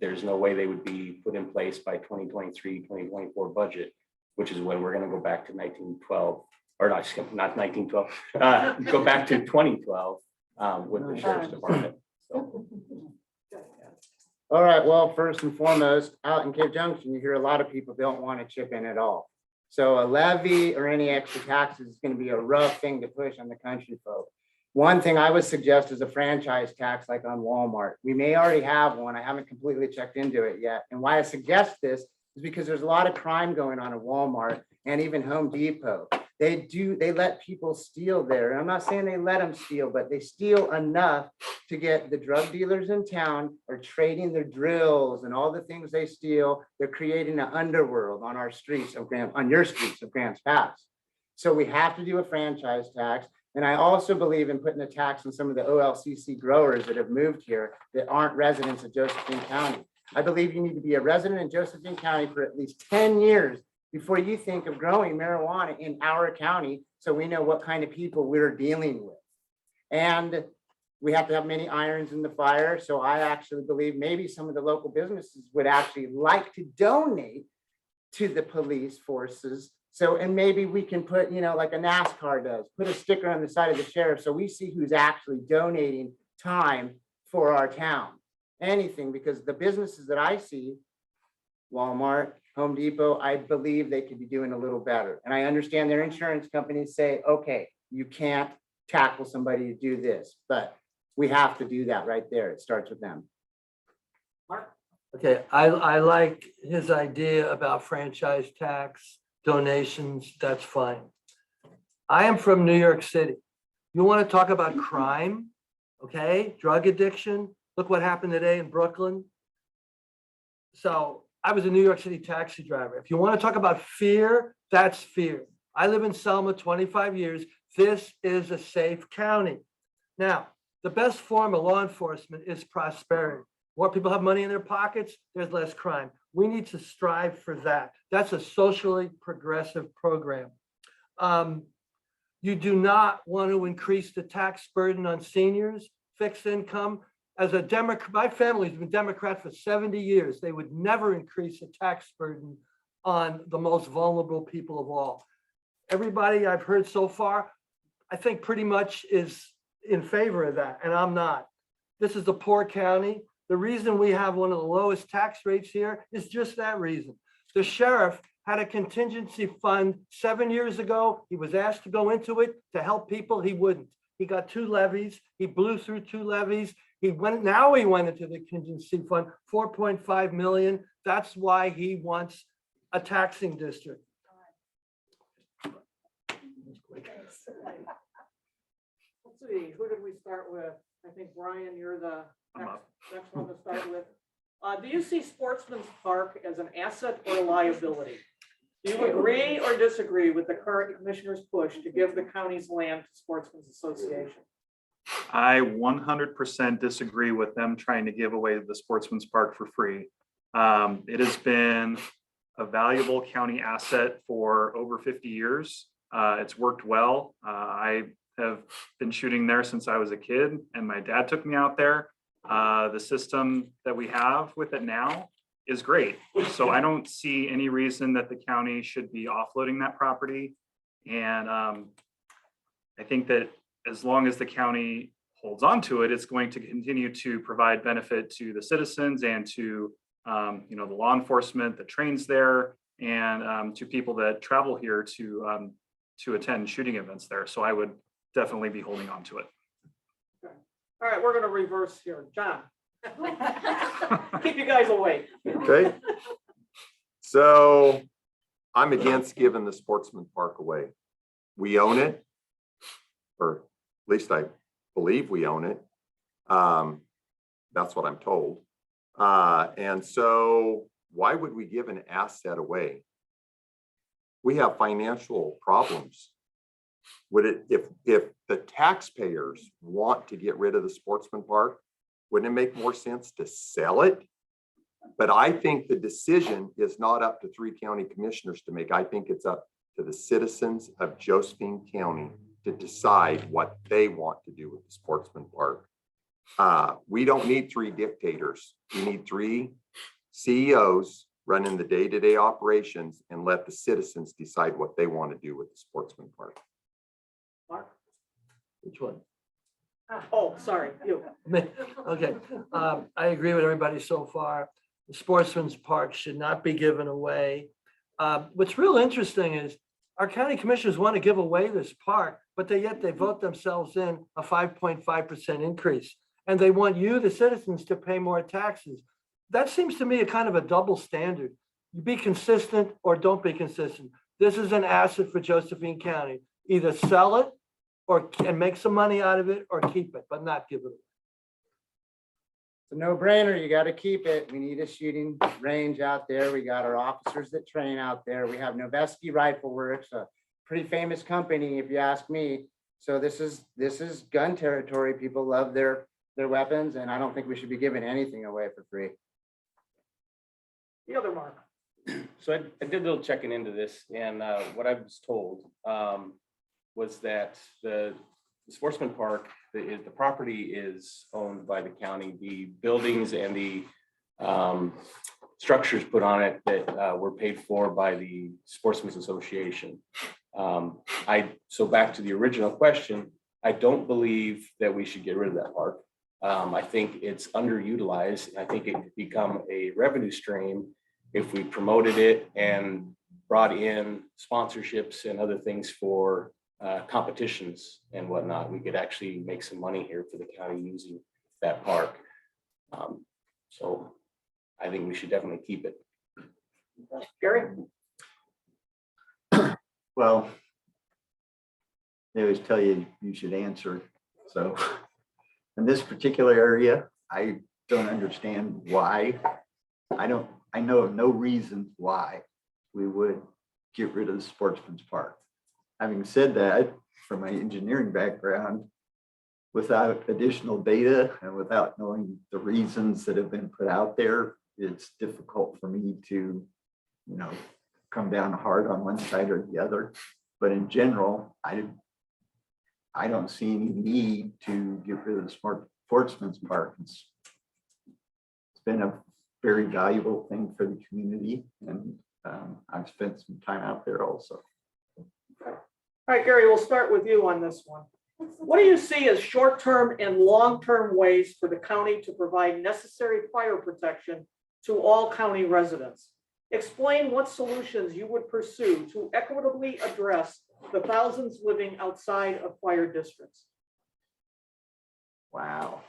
there's no way they would be put in place by 2023, 2024 budget, which is when we're going to go back to 1912, or not 1912, go back to 2012 with the sheriff's department. So. All right, well, first and foremost, out in Cape Junction, you hear a lot of people don't want to chip in at all. So a levy or any extra taxes is going to be a rough thing to push on the country folk. One thing I would suggest is a franchise tax like on Walmart. We may already have one. I haven't completely checked into it yet. And why I suggest this is because there's a lot of crime going on at Walmart and even Home Depot. They let people steal there. And I'm not saying they let them steal, but they steal enough to get the drug dealers in town are trading their drills and all the things they steal. They're creating an underworld on our streets of your streets of Grants Pass. So we have to do a franchise tax. And I also believe in putting a tax on some of the OLCC growers that have moved here that aren't residents of Josephine County. I believe you need to be a resident in Josephine County for at least 10 years before you think of growing marijuana in our county, so we know what kind of people we're dealing with. And we have to have many irons in the fire. So I actually believe maybe some of the local businesses would actually like to donate to the police forces. So, and maybe we can put, like a NASCAR does, put a sticker on the side of the sheriff so we see who's actually donating time for our town. Anything, because the businesses that I see, Walmart, Home Depot, I believe they could be doing a little better. And I understand their insurance companies say, okay, you can't tackle somebody to do this, but we have to do that right there. It starts with them. Mark? Okay, I like his idea about franchise tax, donations, that's fine. I am from New York City. You want to talk about crime, okay? Drug addiction. Look what happened today in Brooklyn. So I was a New York City taxi driver. If you want to talk about fear, that's fear. I live in Selma 25 years. This is a safe county. Now, the best form of law enforcement is prosperity. More people have money in their pockets, there's less crime. We need to strive for that. That's a socially progressive program. You do not want to increase the tax burden on seniors, fixed income. As a Democrat, my family's been Democrat for 70 years. They would never increase the tax burden on the most vulnerable people of all. Everybody I've heard so far, I think pretty much is in favor of that, and I'm not. This is a poor county. The reason we have one of the lowest tax rates here is just that reason. The sheriff had a contingency fund 7 years ago. He was asked to go into it to help people. He wouldn't. He got 2 levies. He blew through 2 levies. Now he went into the contingency fund, 4.5 million. That's why he wants a taxing district. Let's see, who did we start with? I think Brian, you're the next one to start with. Do you see Sportsman's Park as an asset or a liability? Do you agree or disagree with the current commissioner's push to give the county's land to Sportsman's Association? I 100% disagree with them trying to give away the Sportsman's Park for free. It has been a valuable county asset for over 50 years. It's worked well. I have been shooting there since I was a kid, and my dad took me out there. The system that we have with it now is great. So I don't see any reason that the county should be offloading that property. And I think that as long as the county holds on to it, it's going to continue to provide benefit to the citizens and to the law enforcement that trains there, and to people that travel here to attend shooting events there. So I would definitely be holding on to it. All right, we're gonna reverse here. John. Keep you guys awake. Okay. So I'm against giving the Sportsman Park away. We own it, or at least I believe we own it. That's what I'm told. And so why would we give an asset away? We have financial problems. Would it, if the taxpayers want to get rid of the Sportsman Park, wouldn't it make more sense to sell it? But I think the decision is not up to 3 county commissioners to make. I think it's up to the citizens of Josephine County to decide what they want to do with the Sportsman Park. We don't need 3 dictators. We need 3 CEOs running the day-to-day operations, and let the citizens decide what they want to do with the Sportsman Park. Mark? Which one? Oh, sorry, you. Okay, I agree with everybody so far. The Sportsman's Park should not be given away. What's real interesting is our county commissioners want to give away this park, but yet they vote themselves in a 5.5% increase. And they want you, the citizens, to pay more taxes. That seems to me a kind of a double standard. You be consistent or don't be consistent. This is an asset for Josephine County. Either sell it and make some money out of it, or keep it, but not give it away. It's a no-brainer. You got to keep it. We need a shooting range out there. We got our officers that train out there. We have Noveski Rifle Works, a pretty famous company, if you ask me. So this is gun territory. People love their weapons, and I don't think we should be giving anything away for free. The other Mark. So I did a little checking into this, and what I was told was that the Sportsman Park, the property is owned by the county. The buildings and the structures put on it that were paid for by the Sportsman's Association. So back to the original question, I don't believe that we should get rid of that park. I think it's underutilized. I think it could become a revenue stream if we promoted it and brought in sponsorships and other things for competitions and whatnot. We could actually make some money here for the county using that park. So I think we should definitely keep it. Gary? Well, they always tell you you should answer. So in this particular area, I don't understand why. I know of no reason why we would get rid of the Sportsman's Park. Having said that, from my engineering background, without additional data and without knowing the reasons that have been put out there, it's difficult for me to, come down hard on one side or the other. But in general, I don't see any need to get rid of the Sportsman's Park. It's been a very valuable thing for the community, and I've spent some time out there also. All right, Gary, we'll start with you on this one. What do you see as short-term and long-term ways for the county to provide necessary fire protection to all county residents? Explain what solutions you would pursue to equitably address the thousands living outside of fire districts. Wow.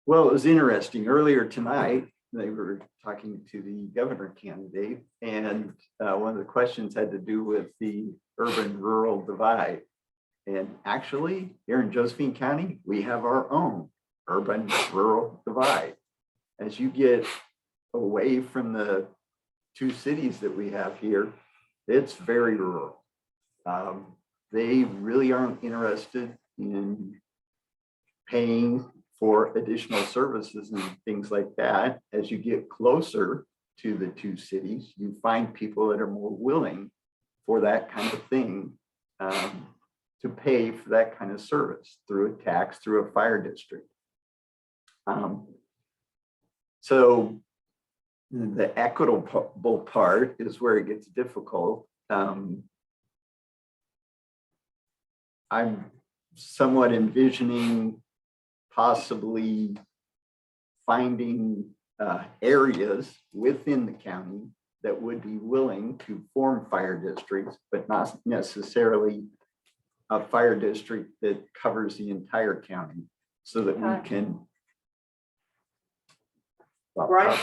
Well, it was interesting. Earlier tonight, they were talking to the governor candidate, and one of the questions had to do with the urban-rural divide. And actually, here in Josephine County, we have our own urban-rural divide. As you get away from the 2 cities that we have here, it's very rural. They really aren't interested in paying for additional services and things like that. As you get closer to the 2 cities, you find people that are more willing for that kind of thing. to pay for that kind of service through a tax, through a fire district. So the equitable part is where it gets difficult. I'm somewhat envisioning possibly finding areas within the county that would be willing to form fire districts, but not necessarily a fire district that covers the entire county, so that we can. Right.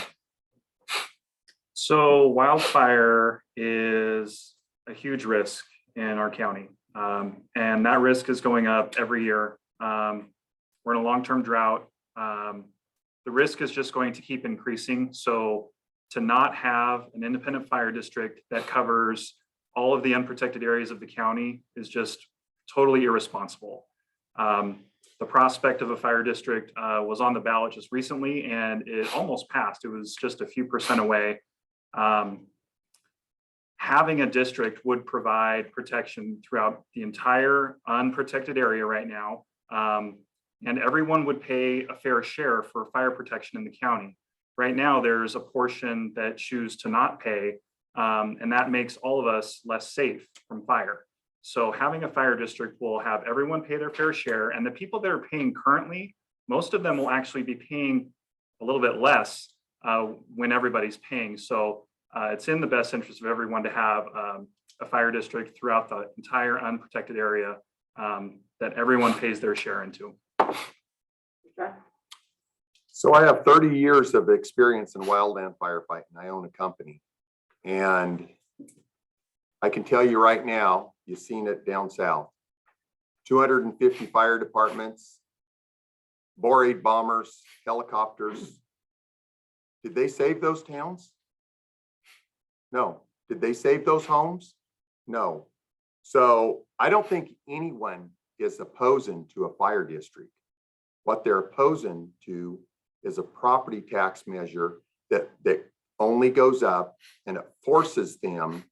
So wildfire is a huge risk in our county. And that risk is going up every year. We're in a long-term drought. The risk is just going to keep increasing. So to not have an independent fire district that covers all of the unprotected areas of the county is just totally irresponsible. The prospect of a fire district was on the ballot just recently, and it almost passed. It was just a few percent away. Having a district would provide protection throughout the entire unprotected area right now. And everyone would pay a fair share for fire protection in the county. Right now, there's a portion that choose to not pay, and that makes all of us less safe from fire. So having a fire district will have everyone pay their fair share, and the people that are paying currently, most of them will actually be paying a little bit less when everybody's paying. So it's in the best interest of everyone to have a fire district throughout the entire unprotected area that everyone pays their share into. Okay. So I have 30 years of experience in wildland firefighting. I own a company. And I can tell you right now, you've seen it down south. 250 fire departments, Borate bombers, helicopters. Did they save those towns? No. Did they save those homes? No. So I don't think anyone is opposing to a fire district. What they're opposing to is a property tax measure that only goes up, and it forces them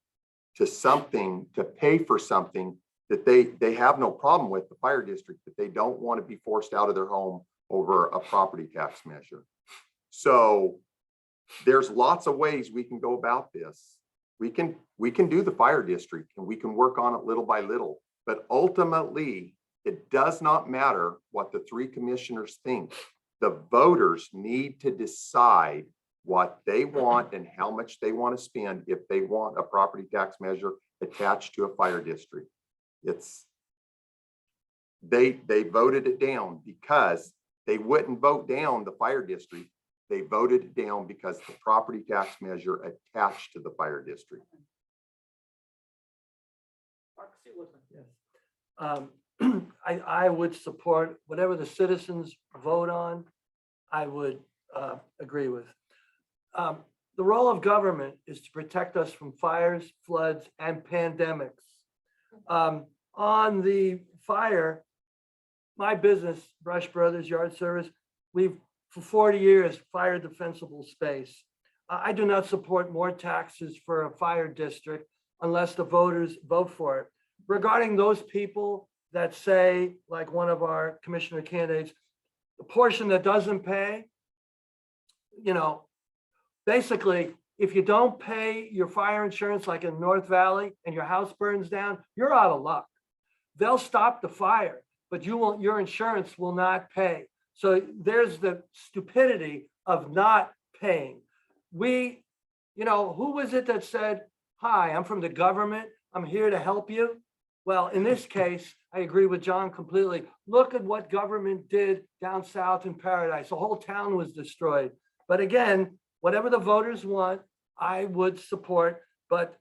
to pay for something that they have no problem with, the fire district, that they don't want to be forced out of their home over a property tax measure. So there's lots of ways we can go about this. We can do the fire district, and we can work on it little by little, but ultimately it does not matter what the three commissioners think. The voters need to decide what they want and how much they want to spend if they want a property tax measure attached to a fire district. They voted it down because they wouldn't vote down the fire district. They voted it down because the property tax measure attached to the fire district. I would support whatever the citizens vote on. I would agree with. The role of government is to protect us from fires, floods, and pandemics. On the fire, my business, Brush Brothers Yard Service, we've for 40 years fire defensible space. I do not support more taxes for a fire district unless the voters vote for it. Regarding those people that say, like one of our commissioner candidates, the portion that doesn't pay, basically, if you don't pay your fire insurance, like in North Valley, and your house burns down, you're out of luck. They'll stop the fire, but your insurance will not pay. So there's the stupidity of not paying. Who was it that said, "Hi, I'm from the government. I'm here to help you"? Well, in this case, I agree with John completely. Look at what government did down south in Paradise. The whole town was destroyed. But again, whatever the voters want, I would support. But,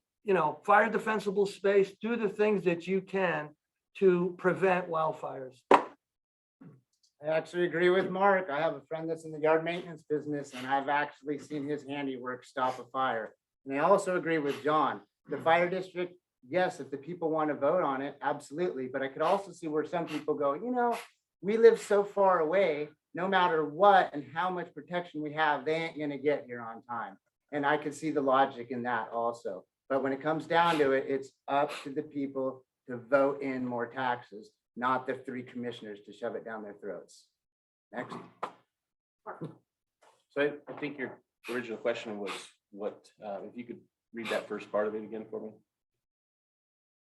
fire defensible space, do the things that you can to prevent wildfires. I actually agree with Mark. I have a friend that's in the yard maintenance business, and I've actually seen his handiwork stop a fire. And I also agree with John. The fire district, yes, if the people want to vote on it, absolutely. But I could also see where some people go, we live so far away, no matter what and how much protection we have, they ain't going to get here on time. And I could see the logic in that also. But when it comes down to it, it's up to the people to vote in more taxes, not the 3 commissioners to shove it down their throats. Next. So I think your original question was what, if you could read that first part of it again for me?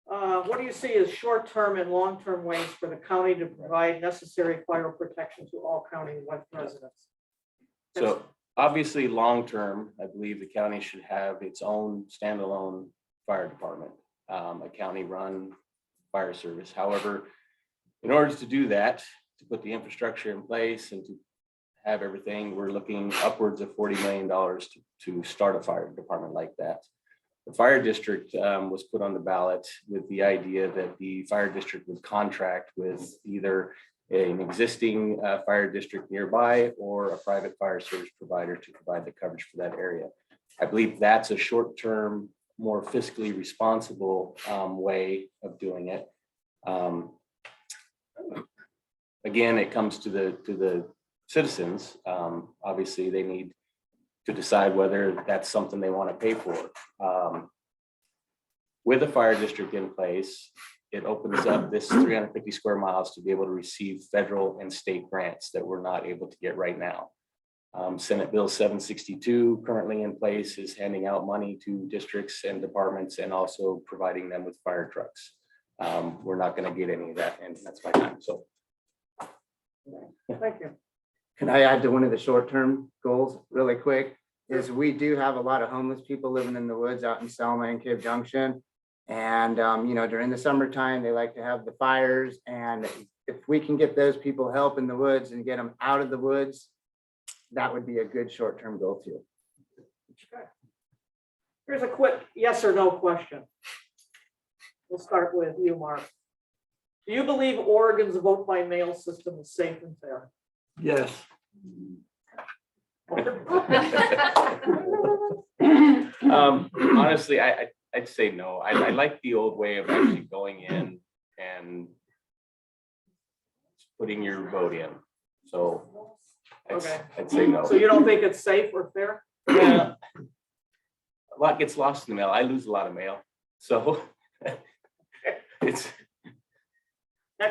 What do you see as short-term and long-term ways for the county to provide necessary fire protection to all county residents? So obviously, long-term, I believe the county should have its own standalone fire department, a county-run fire service. However, in order to do that, to put the infrastructure in place and to have everything, we're looking upwards of $40 million to start a fire department like that. The fire district was put on the ballot with the idea that the fire district would contract with either an existing fire district nearby or a private fire service provider to provide the coverage for that area. I believe that's a short-term, more fiscally responsible way of doing it. Again, it comes to the citizens. Obviously, they need to decide whether that's something they want to pay for. With a fire district in place, it opens up this 350 square miles to be able to receive federal and state grants that we're not able to get right now. Senate Bill 762 currently in place is handing out money to districts and departments and also providing them with fire trucks. We're not going to get any of that, and that's my time. So Thank you. Can I add to one of the short-term goals really quick? Is we do have a lot of homeless people living in the woods out in Selma and Cave Junction. And, you know, during the summertime, they like to have the fires. And if we can get those people help in the woods and get them out of the woods, that would be a good short-term goal too. Okay. Here's a quick yes or no question. We'll start with you, Mark. Do you believe Oregon's vote by mail system is safe and fair? Yes. honestly, I'd say no. I like the old way of actually going in and putting your vote in. So Okay. I'd say no. So you don't think it's safe or fair? Yeah. A lot gets lost in the mail. I lose a lot of mail. So it's.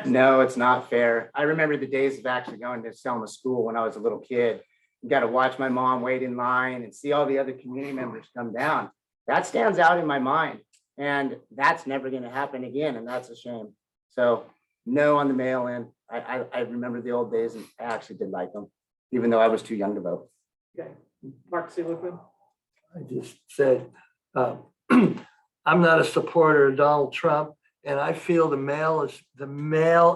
No, it's not fair. I remember the days of actually going to Selma school when I was a little kid. You got to watch my mom wait in line and see all the other community members come down. That stands out in my mind. And that's never going to happen again. And that's a shame. So no on the mail in. I remember the old days and I actually did like them, even though I was too young to vote. Okay. Mark Seligman. I just said, I'm not a supporter of Donald Trump, and I feel the mail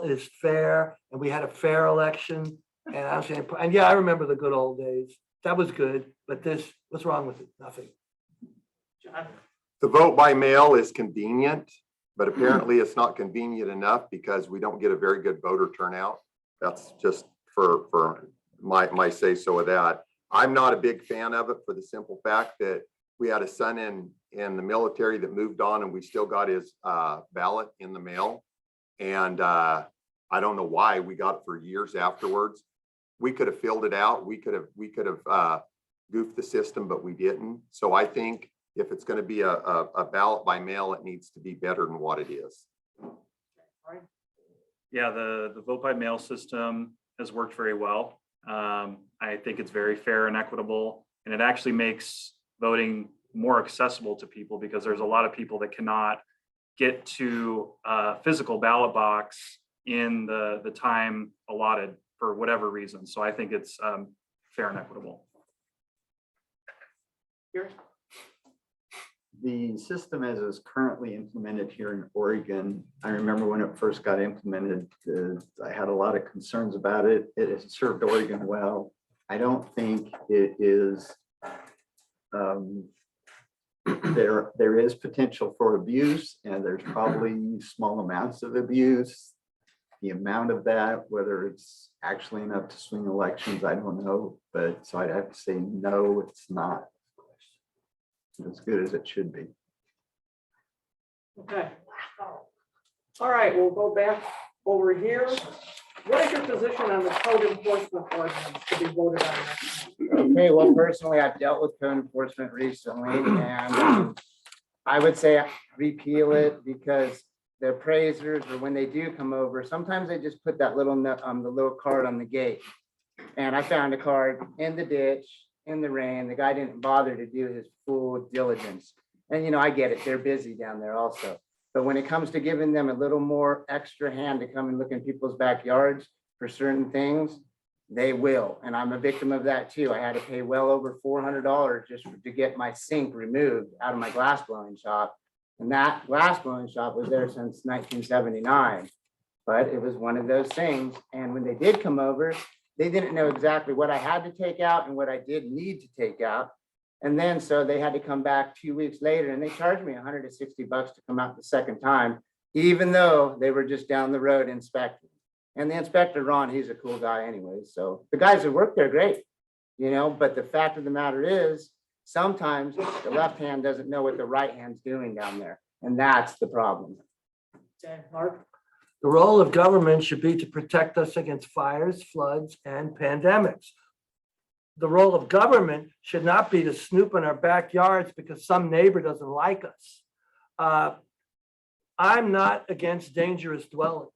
is fair, and we had a fair election. And I'm saying, and yeah, I remember the good old days. That was good, but what's wrong with it? Nothing. John. The vote by mail is convenient, but apparently it's not convenient enough because we don't get a very good voter turnout. That's just for my say so with that. I'm not a big fan of it for the simple fact that we had a son in the military that moved on and we still got his ballot in the mail. And I don't know why we got it for years afterwards. We could have filled it out. We could have goofed the system, but we didn't. So I think if it's going to be a ballot by mail, it needs to be better than what it is. Yeah, the vote by mail system has worked very well. I think it's very fair and equitable, and it actually makes voting more accessible to people because there's a lot of people that cannot get to a physical ballot box in the time allotted for whatever reason. So I think it's fair and equitable. Here. The system as is currently implemented here in Oregon, I remember when it first got implemented, I had a lot of concerns about it. It has served Oregon well. I don't think it is, there is potential for abuse, and there's probably small amounts of abuse. The amount of that, whether it's actually enough to swing elections, I don't know. But so I'd have to say, no, it's not as good as it should be. Okay. All right, we'll go back over here. What is your position on the code enforcement ordinance to be voted on next month? Okay, well, personally, I've dealt with code enforcement recently, and I would say repeal it because the appraisers, or when they do come over, sometimes they just put that little note on the little card on the gate. And I found a card in the ditch, in the rain. The guy didn't bother to do his full diligence. And you know, I get it, they're busy down there also. But when it comes to giving them a little more extra hand to come and look in people's backyards for certain things, they will. And I'm a victim of that too. I had to pay well over $400 just to get my sink removed out of my glass blowing shop. And that glass blowing shop was there since 1979. But it was one of those things. And when they did come over, they didn't know exactly what I had to take out and what I did need to take out. And then so they had to come back 2 weeks later and they charged me $160 to come out the second time, even though they were just down the road inspecting. And the inspector, Ron, he's a cool guy anyway. So the guys that work there, great, you know, but the fact of the matter is, sometimes the left hand doesn't know what the right hand's doing down there. And that's the problem. Okay, Mark? The role of government should be to protect us against fires, floods, and pandemics. The role of government should not be to snoop in our backyards because some neighbor doesn't like us. I'm not against dangerous dwellings,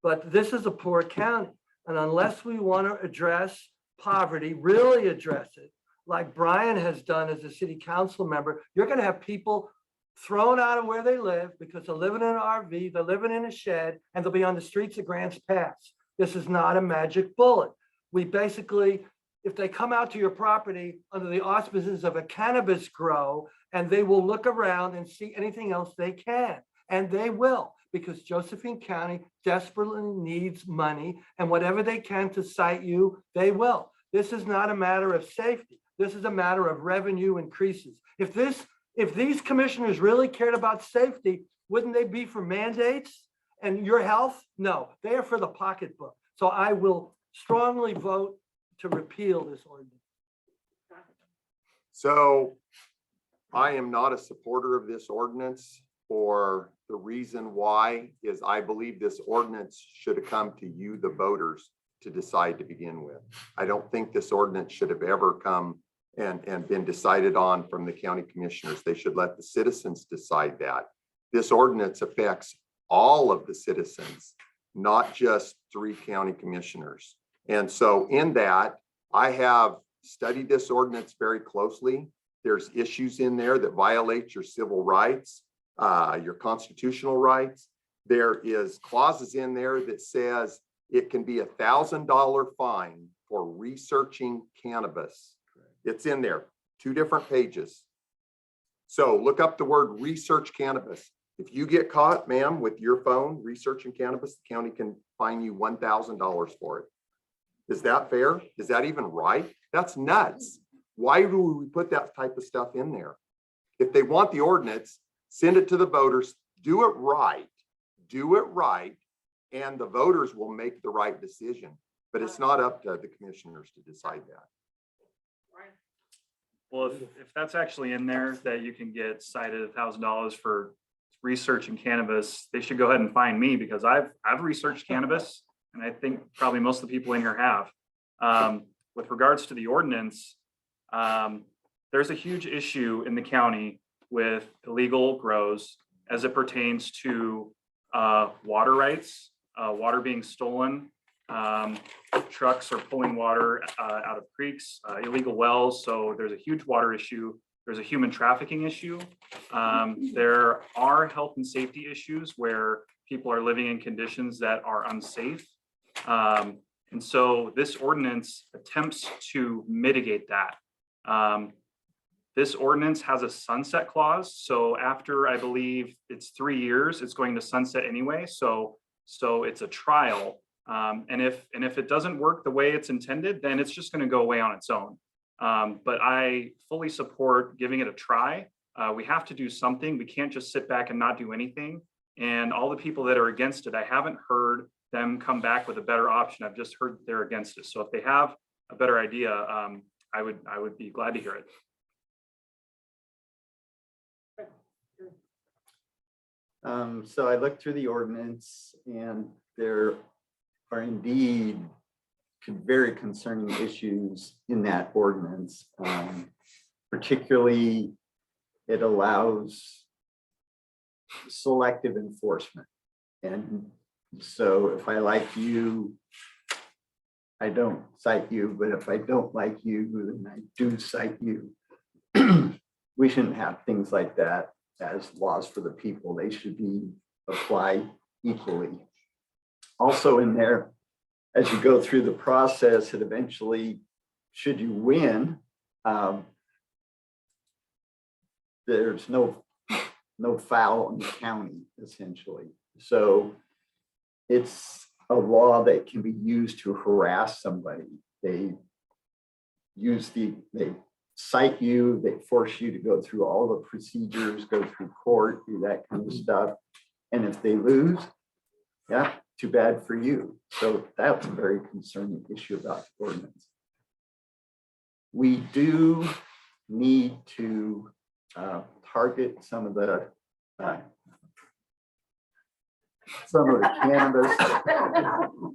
but this is a poor county. And unless we want to address poverty, really address it, like Brian has done as a city council member, you're going to have people thrown out of where they live because they're living in an RV, they're living in a shed, and they'll be on the streets of Grants Pass. This is not a magic bullet. We basically, if they come out to your property under the auspices of a cannabis grow, and they will look around and see anything else they can, and they will, because Josephine County desperately needs money, and whatever they can to cite you, they will. This is not a matter of safety. This is a matter of revenue increases. If these commissioners really cared about safety, wouldn't they be for mandates and your health? No, they are for the pocketbook. So I will strongly vote to repeal this ordinance. So I am not a supporter of this ordinance, for the reason why is I believe this ordinance should have come to you, the voters, to decide to begin with. I don't think this ordinance should have ever come and been decided on from the county commissioners. They should let the citizens decide that. This ordinance affects all of the citizens, not just 3 county commissioners. And so in that, I have studied this ordinance very closely. There's issues in there that violate your civil rights, your constitutional rights. There is clauses in there that says it can be $1,000 fine for researching cannabis. It's in there, 2 different pages. So look up the word research cannabis. If you get caught, ma'am, with your phone researching cannabis, the county can fine you $1,000 for it. Is that fair? Is that even right? That's nuts. Why do we put that type of stuff in there? If they want the ordinance, send it to the voters, do it right, and the voters will make the right decision. But it's not up to the commissioners to decide that. Well, if that's actually in there, that you can get cited $1,000 for researching cannabis, they should go ahead and fine me, because I've researched cannabis, and I think probably most of the people in here have. With regards to the ordinance, there's a huge issue in the county with illegal grows as it pertains to water rights, water being stolen. Trucks are pulling water out of creeks, illegal wells. So there's a huge water issue. There's a human trafficking issue. There are health and safety issues where people are living in conditions that are unsafe. And so this ordinance attempts to mitigate that. This ordinance has a sunset clause. So after, I believe it's 3 years, it's going to sunset anyway. So it's a trial. And if it doesn't work the way it's intended, then it's just going to go away on its own. But I fully support giving it a try. We have to do something. We can't just sit back and not do anything. And all the people that are against it, I haven't heard them come back with a better option. I've just heard they're against it. So if they have a better idea, I would be glad to hear it. So I looked through the ordinance, and there are indeed very concerning issues in that ordinance. Particularly, it allows selective enforcement. And so if I like you, I don't cite you, but if I don't like you, then I do cite you. We shouldn't have things like that as laws for the people. They should be applied equally. Also in there, as you go through the process, it eventually, should you win, there's no foul in the county, essentially. So it's a law that can be used to harass somebody. They cite you, they force you to go through all the procedures, go through court, do that kind of stuff. And if they lose, yeah, too bad for you. So that's a very concerning issue about the ordinance. We do need to target some of the cannabis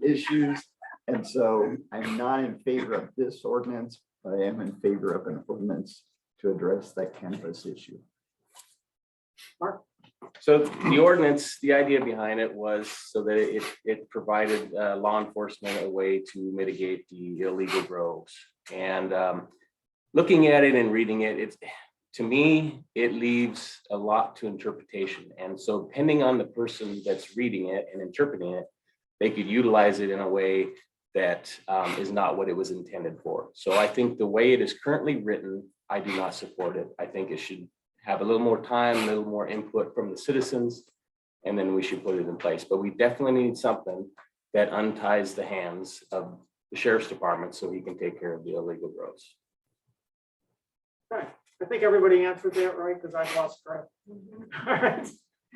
issues. And so I'm not in favor of this ordinance, but I am in favor of an ordinance to address that cannabis issue. So the ordinance, the idea behind it was so that it provided law enforcement a way to mitigate the illegal grows. And looking at it and reading it, to me, it leaves a lot to interpretation. And so depending on the person that's reading it and interpreting it, they could utilize it in a way that is not what it was intended for. So I think the way it is currently written, I do not support it. I think it should have a little more time, a little more input from the citizens, and then we should put it in place. But we definitely need something that unties the hands of the sheriff's department so he can take care of the illegal grows. Okay, I think everybody answered that right, because I've lost track. All right.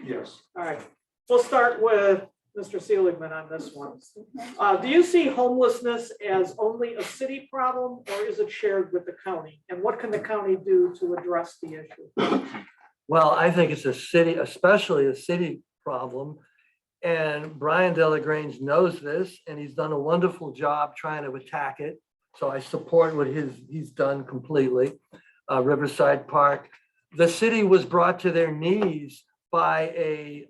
Yes. All right, we'll start with Mr. Seligman on this one. Do you see homelessness as only a city problem, or is it shared with the county? And what can the county do to address the issue? Well, I think it's a city, especially a city problem. And Brian Delagrange knows this, and he's done a wonderful job trying to attack it. So I support what he's done completely. Riverside Park, the city was brought to their knees by a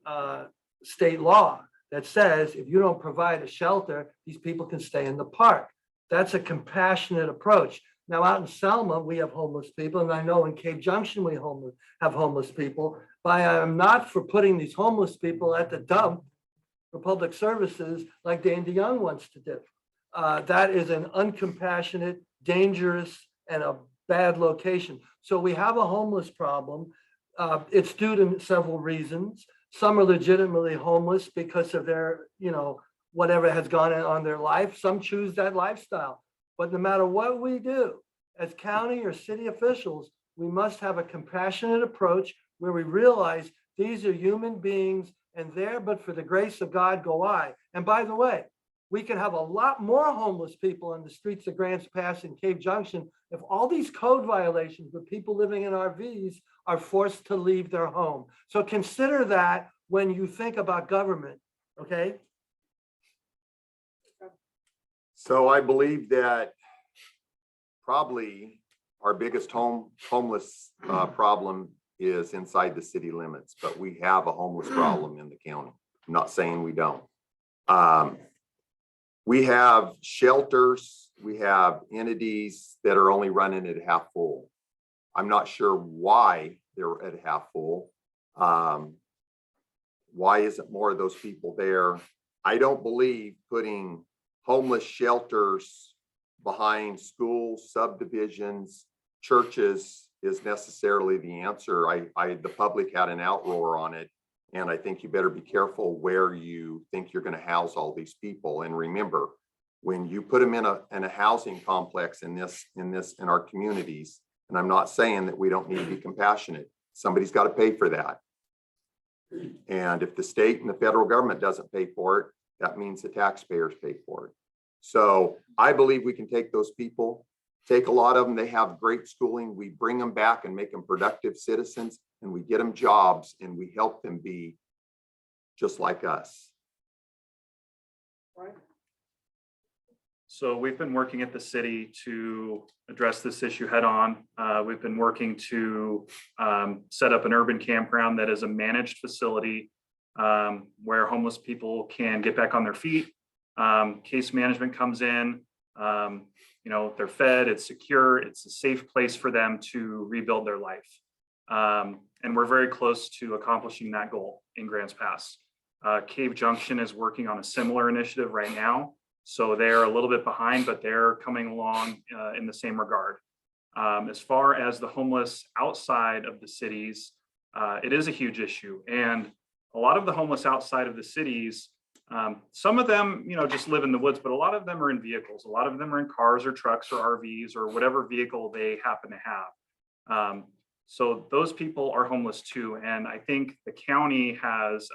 state law that says if you don't provide a shelter, these people can stay in the park. That's a compassionate approach. Now out in Selma, we have homeless people, and I know in Cape Junction, we have homeless people, but I am not for putting these homeless people at the dump for public services like Dan DeYoung wants to do. That is an uncompassionate, dangerous, and a bad location. So we have a homeless problem. It's due to several reasons. Some are legitimately homeless because of their, whatever has gone on in their life. Some choose that lifestyle. But no matter what we do as county or city officials, we must have a compassionate approach where we realize these are human beings and there, but for the grace of God go I. And by the way, we can have a lot more homeless people on the streets of Grants Pass and Cave Junction if all these code violations with people living in RVs are forced to leave their home. So consider that when you think about government, okay? So I believe that probably our biggest homeless problem is inside the city limits, but we have a homeless problem in the county. I'm not saying we don't. We have shelters, we have entities that are only running at half full. I'm not sure why they're at half full. Why isn't more of those people there? I don't believe putting homeless shelters behind schools, subdivisions, churches is necessarily the answer. The public had an outroar on it. And I think you better be careful where you think you're going to house all these people. And remember, when you put them in a housing complex in our communities, and I'm not saying that we don't need to be compassionate, somebody's got to pay for that. And if the state and the federal government doesn't pay for it, that means the taxpayers pay for it. So I believe we can take those people, take a lot of them, they have great schooling, we bring them back and make them productive citizens, and we get them jobs and we help them be just like us. Right. So we've been working at the city to address this issue head on. We've been working to set up an urban campground that is a managed facility where homeless people can get back on their feet. Case management comes in, they're fed, it's secure, it's a safe place for them to rebuild their life. And we're very close to accomplishing that goal in Grants Pass. Cave Junction is working on a similar initiative right now. So they're a little bit behind, but they're coming along in the same regard. As far as the homeless outside of the cities, it is a huge issue. And a lot of the homeless outside of the cities, some of them, just live in the woods, but a lot of them are in vehicles. A lot of them are in cars or trucks or RVs or whatever vehicle they happen to have. So those people are homeless too. And I think the county has,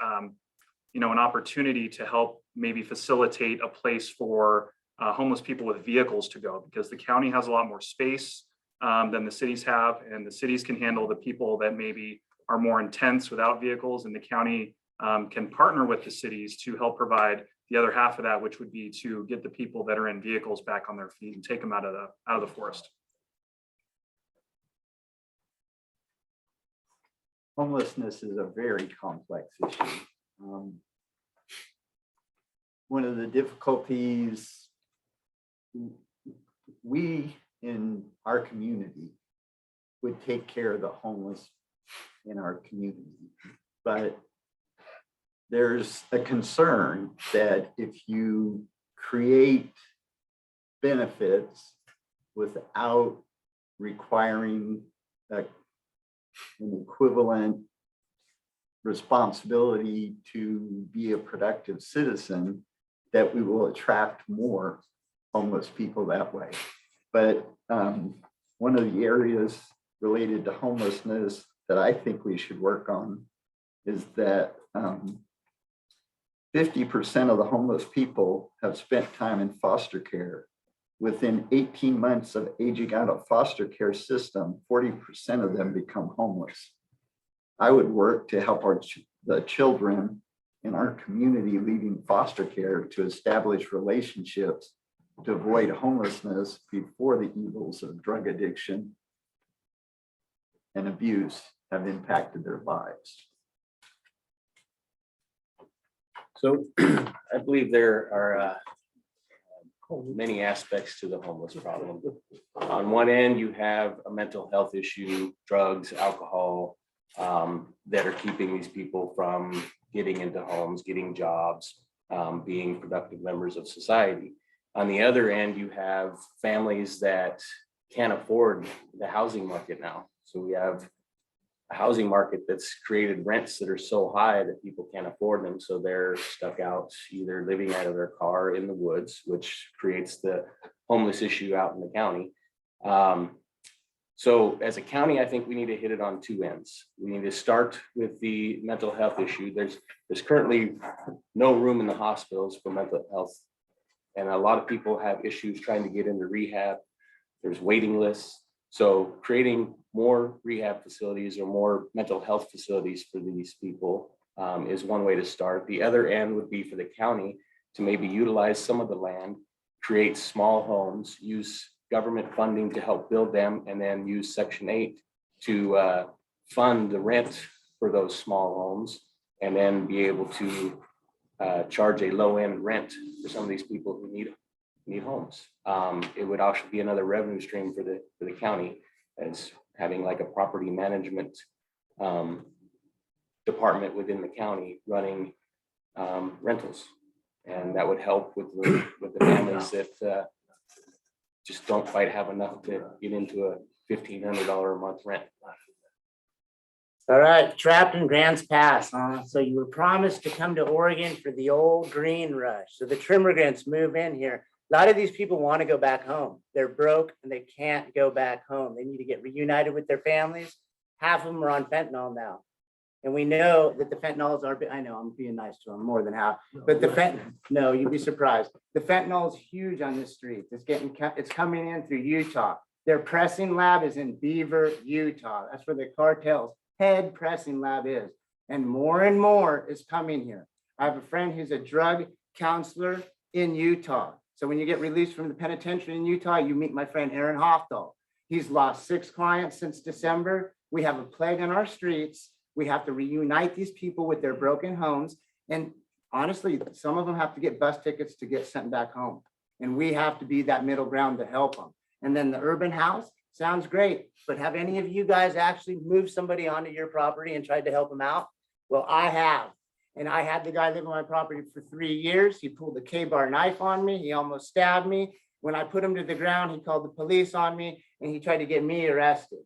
an opportunity to help maybe facilitate a place for homeless people with vehicles to go, because the county has a lot more space than the cities have, and the cities can handle the people that maybe are more intense without vehicles, and the county can partner with the cities to help provide the other half of that, which would be to get the people that are in vehicles back on their feet and take them out of the forest. Homelessness is a very complex issue. One of the difficulties we in our community would take care of the homeless in our community, but there's a concern that if you create benefits without requiring an equivalent responsibility to be a productive citizen, that we will attract more homeless people that way. But one of the areas related to homelessness that I think we should work on is that 50% of the homeless people have spent time in foster care. Within 18 months of aging out of foster care system, 40% of them become homeless. I would work to help the children in our community leaving foster care to establish relationships to avoid homelessness before the evils of drug addiction and abuse have impacted their lives. So I believe there are many aspects to the homeless problem. On one end, you have a mental health issue, drugs, alcohol, that are keeping these people from getting into homes, getting jobs, being productive members of society. On the other end, you have families that can't afford the housing market now. So we have a housing market that's created rents that are so high that people can't afford them. So they're stuck out, either living out of their car in the woods, which creates the homeless issue out in the county. So as a county, I think we need to hit it on two ends. We need to start with the mental health issue. There's currently no room in the hospitals for mental health. And a lot of people have issues trying to get into rehab. There's waiting lists. So creating more rehab facilities or more mental health facilities for these people is one way to start. The other end would be for the county to maybe utilize some of the land, create small homes, use government funding to help build them, and then use Section 8 to fund the rent for those small homes, and then be able to charge a low-end rent for some of these people who need homes. It would also be another revenue stream for the county, as having like a property management department within the county running rentals, and that would help with the families that just don't quite have enough to get into a $1,500 a month rent. All right, trapped in Grants Pass, huh? So you were promised to come to Oregon for the old green rush. So the immigrants move in here. A lot of these people want to go back home. They're broke and they can't go back home. They need to get reunited with their families. Half of them are on fentanyl now. And we know that the fentanyls are, I know I'm being nice to them, more than half, but no, you'd be surprised. The fentanyl is huge on the streets. It's coming in through Utah. Their pressing lab is in Beaver, Utah. That's where the cartel's head pressing lab is. And more is coming here. I have a friend who's a drug counselor in Utah. So when you get released from the penitentiary in Utah, you meet my friend Aaron Hofdahl. He's lost 6 clients since December. We have a plague on our streets. We have to reunite these people with their broken homes. And honestly, some of them have to get bus tickets to get sent back home. And we have to be that middle ground to help them. And then the urban house sounds great, but have any of you guys actually moved somebody onto your property and tried to help them out? Well, I have. And I had the guy live on my property for 3 years. He pulled a K-bar knife on me. He almost stabbed me. When I put him to the ground, he called the police on me and he tried to get me arrested.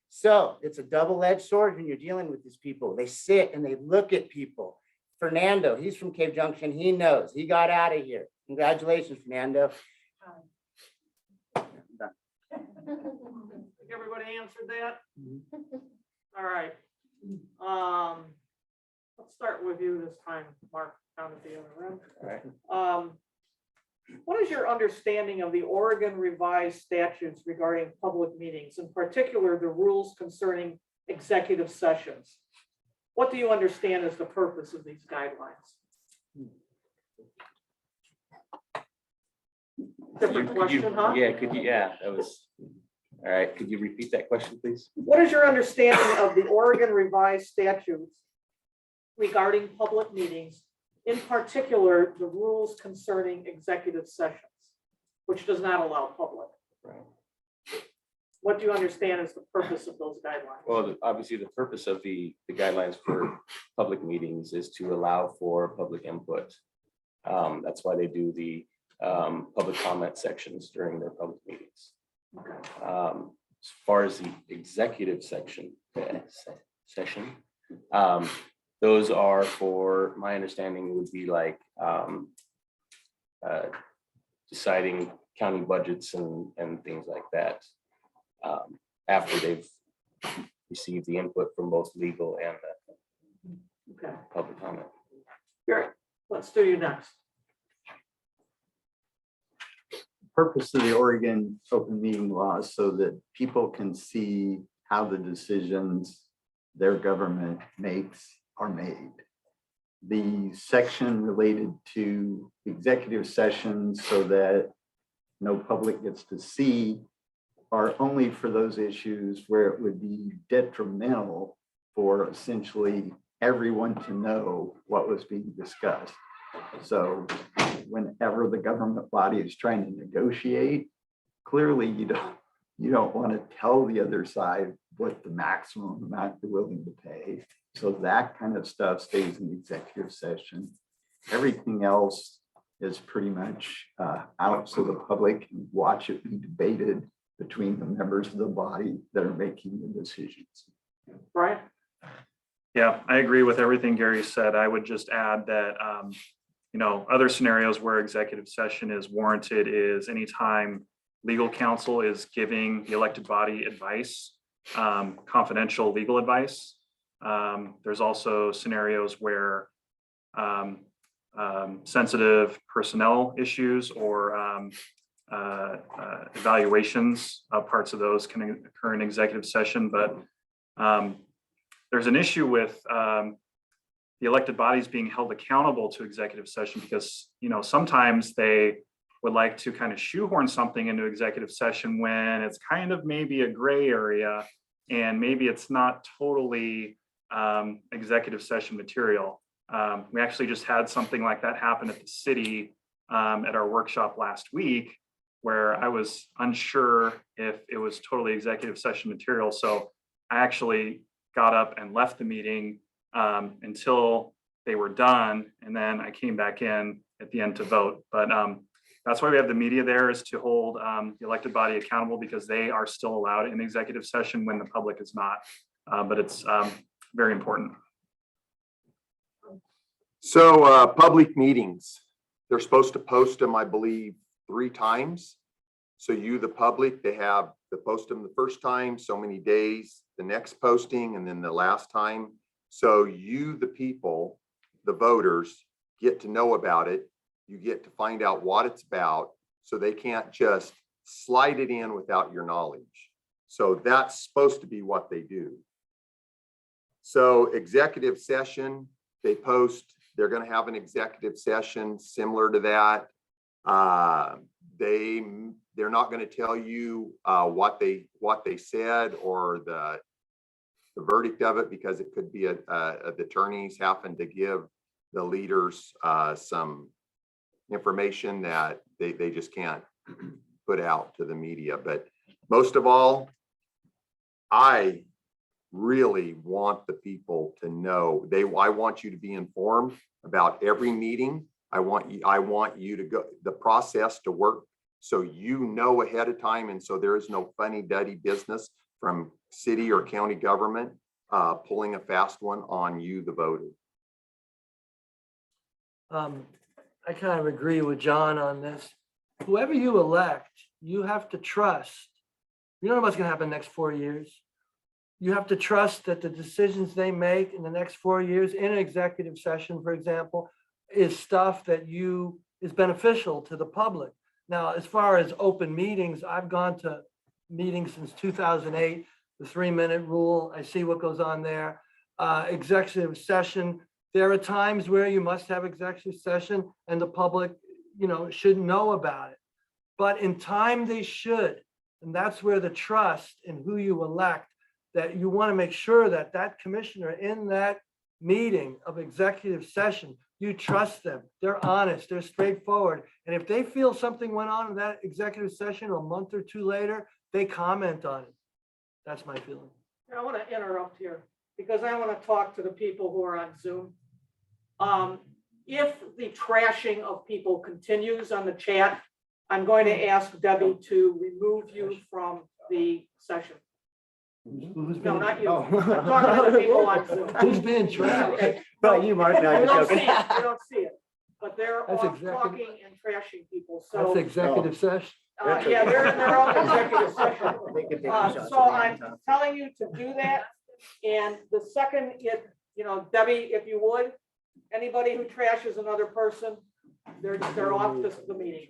So it's a double-edged sword when you're dealing with these people. They sit and they look at people. Fernando, he's from Cave Junction. He knows. He got out of here. Congratulations, Fernando. Think everybody answered that? All right. Let's start with you this time, Mark, down at the other end. All right. What is your understanding of the Oregon revised statutes regarding public meetings, in particular, the rules concerning executive sessions? What do you understand as the purpose of these guidelines? Different question, huh? Yeah, that was, all right. Could you repeat that question, please? What is your understanding of the Oregon revised statutes regarding public meetings, in particular, the rules concerning executive sessions, which does not allow public? Right. What do you understand is the purpose of those guidelines? Well, obviously, the purpose of the guidelines for public meetings is to allow for public input. That's why they do the public comment sections during their public meetings. As far as the executive session, those are, for my understanding, would be like deciding county budgets and things like that, after they've received the input from both legal and public comment. Great. Let's do you next. Purpose of the Oregon open meeting law is so that people can see how the decisions their government makes are made. The section related to executive sessions so that no public gets to see are only for those issues where it would be detrimental for essentially everyone to know what was being discussed. So whenever the government body is trying to negotiate, clearly you don't want to tell the other side what the maximum amount they're willing to pay. So that kind of stuff stays in the executive session. Everything else is pretty much out so the public can watch it be debated between the members of the body that are making the decisions. Brian? Yeah, I agree with everything Gary said. I would just add that, other scenarios where executive session is warranted is anytime legal counsel is giving the elected body advice, confidential legal advice. There's also scenarios where sensitive personnel issues or evaluations of parts of those can occur in executive session, but there's an issue with the elected bodies being held accountable to executive session because, sometimes they would like to kind of shoehorn something into executive session when it's kind of maybe a gray area and maybe it's not totally executive session material. We actually just had something like that happen at the city at our workshop last week where I was unsure if it was totally executive session material. So I actually got up and left the meeting until they were done. And then I came back in at the end to vote. But that's why we have the media there, is to hold the elected body accountable because they are still allowed in executive session when the public is not. But it's very important. So public meetings, they're supposed to post them, I believe, 3 times. So you, the public, they post them the first time, so many days, the next posting, and then the last time. So you, the people, the voters, get to know about it. You get to find out what it's about, so they can't just slide it in without your knowledge. So that's supposed to be what they do. So executive session, they post, they're going to have an executive session similar to that. They're not going to tell you what they said or the verdict of it because it could be the attorneys having to give the leaders some information that they just can't put out to the media. But most of all, I really want the people to know. I want you to be informed about every meeting. I want you to go the process to work so you know ahead of time, and so there is no funny-duddy business from city or county government pulling a fast one on you, the voter. I kind of agree with John on this. Whoever you elect, you have to trust. You don't know what's going to happen the next 4 years. You have to trust that the decisions they make in the next 4 years in an executive session, for example, is stuff that is beneficial to the public. Now, as far as open meetings, I've gone to meetings since 2008, the 3-minute rule. I see what goes on there. Executive session. There are times where you must have executive session and the public, should know about it. But in time they should. And that's where the trust in who you elect, that you want to make sure that that commissioner in that meeting of executive session, you trust them. They're honest, they're straightforward. And if they feel something went on in that executive session a month or two later, they comment on it. That's my feeling. I want to interrupt here because I want to talk to the people who are on Zoom. If the trashing of people continues on the chat, I'm going to ask Debbie to remove you from the session. No, not you. I'm talking to the people on Zoom. Who's being trashed? Okay. But you, Mark, no, You I'm don't see joking. it, you don't see it, but they're That's off executive- talking and trashing people, That's so, executive session. yeah, they're in their own executive session. They can take shots So at I'm the time. telling you to do that, and the second, Debbie, if you would, anybody who trashes another person, they're off the meeting,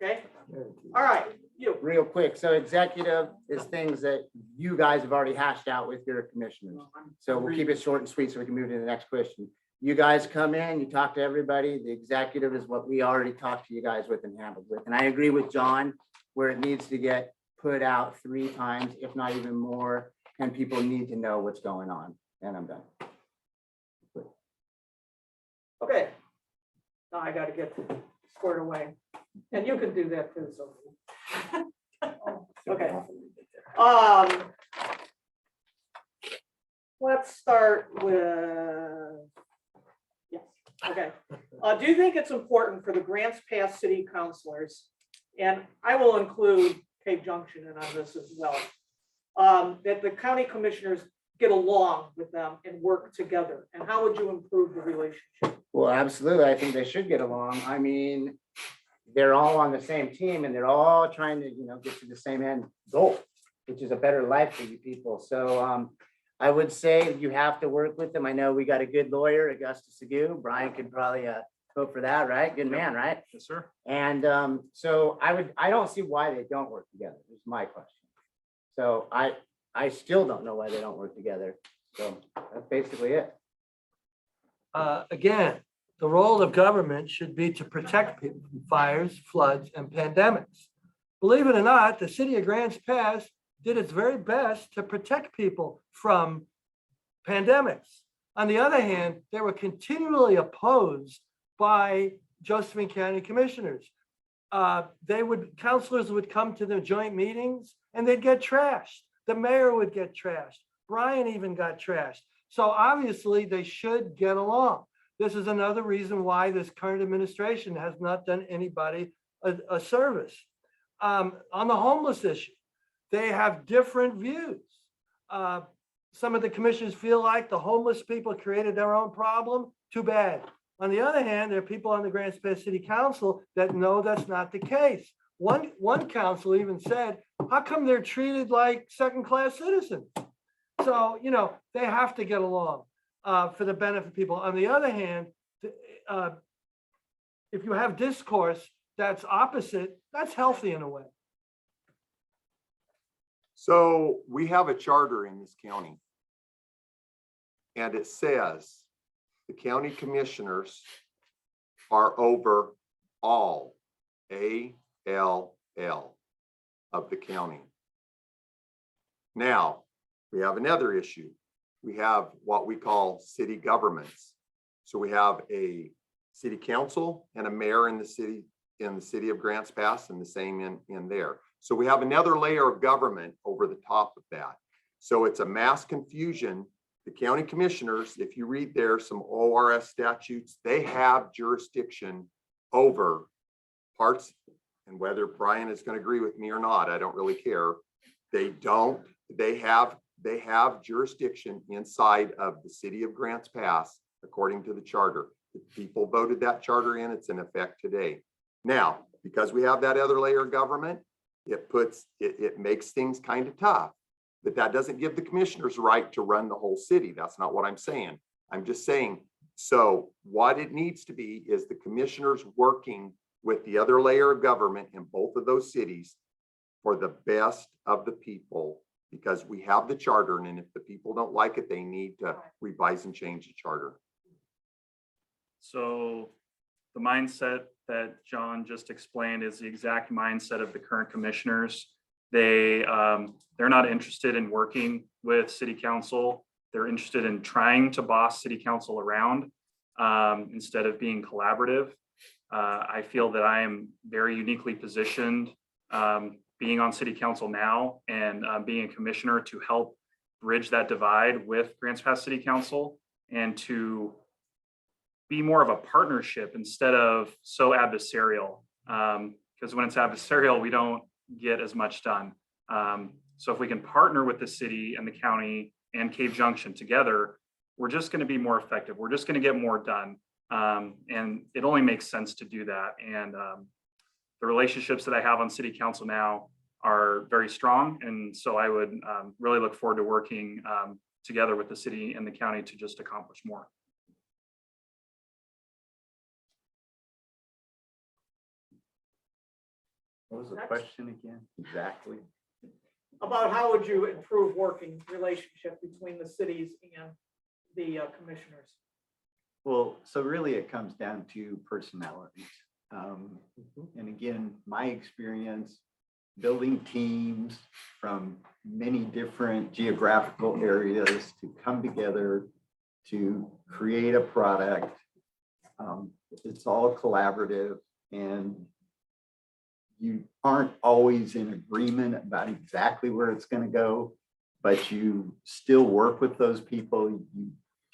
okay? All right, you. Real quick, so executive is things that you guys have already hashed out with your commissioners. So we'll keep it short and sweet so we can move to the next question. You guys come in, you talk to everybody. The executive is what we already talked to you guys with and handled with. And I agree with John where it needs to get put out 3 times, if not even more, and people need to know what's going on. And I'm done. Okay. Now I gotta get squared away. And you can do that too, so. Okay. Let's start with, yes, okay. Do you think it's important for the Grants Pass city councilors, and I will include Cave Junction in on this as well, that the county commissioners get along with them and work together? And how would you improve the relationship? Well, absolutely. I think they should get along. I mean, they're all on the same team and they're all trying to, get to the same end goal, which is a better life for you people. So I would say you have to work with them. I know we got a good lawyer, Augustus Agu. Brian could probably vote for that, right? Good man, right? Yes, sir. And so I don't see why they don't work together, is my question. So I still don't know why they don't work together. So that's basically it. Again, the role of government should be to protect people from fires, floods, and pandemics. Believe it or not, the city of Grants Pass did its very best to protect people from pandemics. On the other hand, they were continually opposed by Josephine County commissioners. Councilors would come to the joint meetings and they'd get trashed. The mayor would get trashed. Brian even got trashed. So obviously they should get along. This is another reason why this current administration has not done anybody a service. On the homeless issue, they have different views. Some of the commissioners feel like the homeless people created their own problem. Too bad. On the other hand, there are people on the Grants Pass City Council that know that's not the case. One council even said, how come they're treated like second-class citizens? So, they have to get along for the benefit of people. On the other hand, if you have discourse that's opposite, that's healthy in a way. So we have a charter in this county. And it says the county commissioners are over all ALL of the county. Now, we have another issue. we have what we call city governments. So we have a city council and a mayor in the city of Grants Pass, and the same in there. So we have another layer of government over the top of that. So it's a mass confusion. The county commissioners, if you read there some ORS statutes, they have jurisdiction over parts, and whether Brian is going to agree with me or not, I don't really care. They have jurisdiction inside of the city of Grants Pass, according to the charter. The people voted that charter in, it's in effect today. Now, because we have that other layer of government, it makes things kind of tough, but that doesn't give the commissioners right to run the whole city. That's not what I'm saying. I'm just saying, so what it needs to be is the commissioners working with the other layer of government in both of those cities for the best of the people, because we have the charter, and if the people don't like it, they need to revise and change the charter. So the mindset that John just explained is the exact mindset of the current commissioners. They're not interested in working with city council. They're interested in trying to boss city council around instead of being collaborative. I feel that I am very uniquely positioned being on city council now and being a commissioner to help bridge that divide with Grants Pass City Council and to be more of a partnership instead of so adversarial. Because when it's adversarial, we don't get as much done. So if we can partner with the city and the county and Cave Junction together, we're just going to be more effective. We're just going to get more done. And it only makes sense to do that. And the relationships that I have on city council now are very strong. And so I would really look forward to working together with the city and the county to just accomplish more. What was the question again? Exactly. About how would you improve working relationship between the cities and the commissioners? Well, so really it comes down to personalities. And again, my experience building teams from many different geographical areas to come together to create a product. It's all collaborative, and you aren't always in agreement about exactly where it's going to go, but you still work with those people. You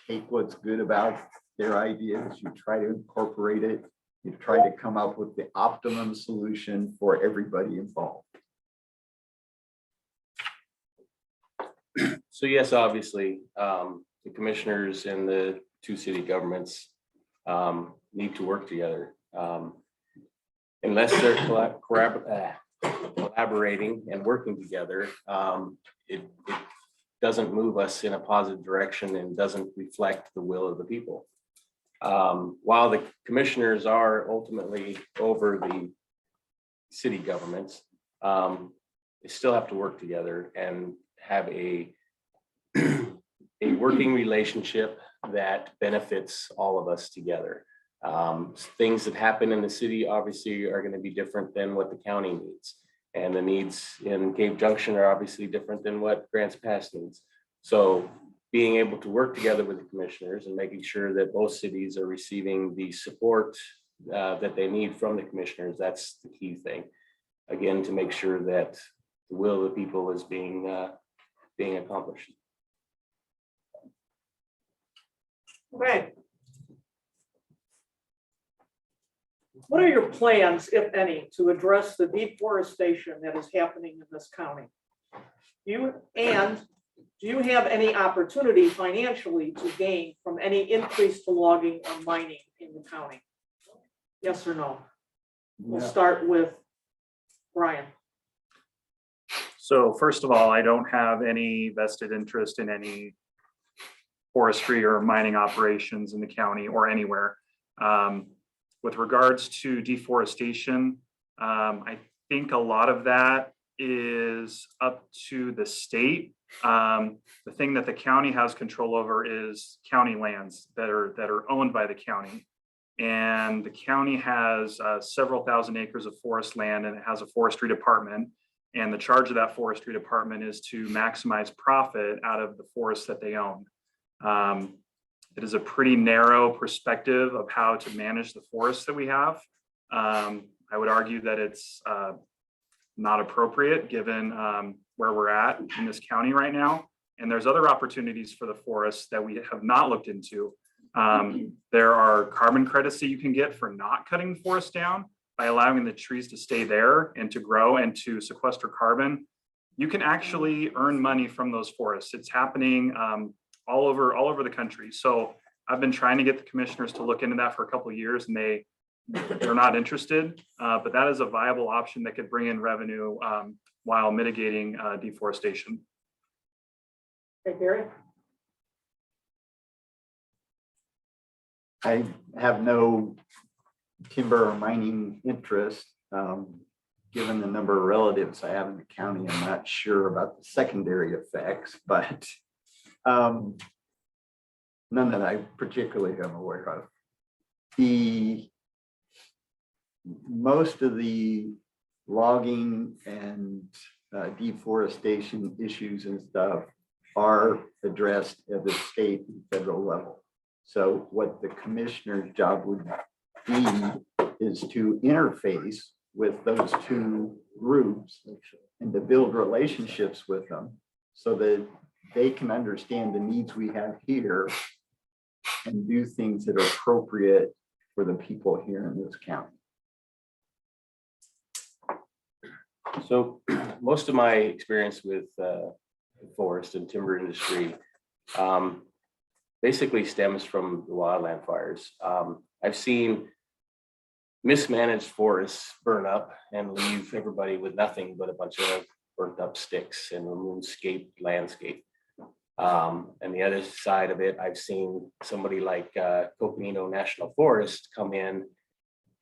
take what's good about their ideas, you try to incorporate it, you try to come up with the optimum solution for everybody involved. So yes, obviously, the commissioners and the two city governments need to work together. Unless they're collaborating and working together, it doesn't move us in a positive direction and doesn't reflect the will of the people. While the commissioners are ultimately over the city governments, they still have to work together and have a working relationship that benefits all of us together. Things that happen in the city obviously are going to be different than what the county needs. And the needs in Cave Junction are obviously different than what Grants Pass needs. So being able to work together with the commissioners and making sure that both cities are receiving the support that they need from the commissioners, that's the key thing. Again, to make sure that the will of the people is being accomplished. Okay. What are your plans, if any, to address the deforestation that is happening in this county? Do you have any opportunity financially to gain from any increase to logging or mining in the county? Yes or no? We'll start with Brian. So first of all, I don't have any vested interest in any forestry or mining operations in the county or anywhere. With regards to deforestation, I think a lot of that is up to the state. The thing that the county has control over is county lands that are owned by the county. And the county has several thousand acres of forest land, and it has a forestry department. And the charge of that forestry department is to maximize profit out of the forests that they own. It is a pretty narrow perspective of how to manage the forests that we have. I would argue that it's not appropriate given where we're at in this county right now. And there's other opportunities for the forests that we have not looked into. There are carbon credits that you can get for not cutting the forest down by allowing the trees to stay there and to grow and to sequester carbon. You can actually earn money from those forests. It's happening all over the country. So I've been trying to get the commissioners to look into that for a couple of years, and they're not interested. But that is a viable option that could bring in revenue while mitigating deforestation. Okay, Gary? I have no timber or mining interest. Given the number of relatives I have in the county, I'm not sure about the secondary effects, but none that I particularly am aware of. Most of the logging and deforestation issues and stuff are addressed at the state and federal level. So what the commissioner's job would be is to interface with those two groups and to build relationships with them so that they can understand the needs we have here and do things that are appropriate for the people here in this county. So most of my experience with the forest and timber industry basically stems from the wildland fires. I've seen mismanaged forests burn up and leave everybody with nothing but a bunch of burnt up sticks and a moonscape landscape. And the other side of it, I've seen somebody like Coconino National Forest come in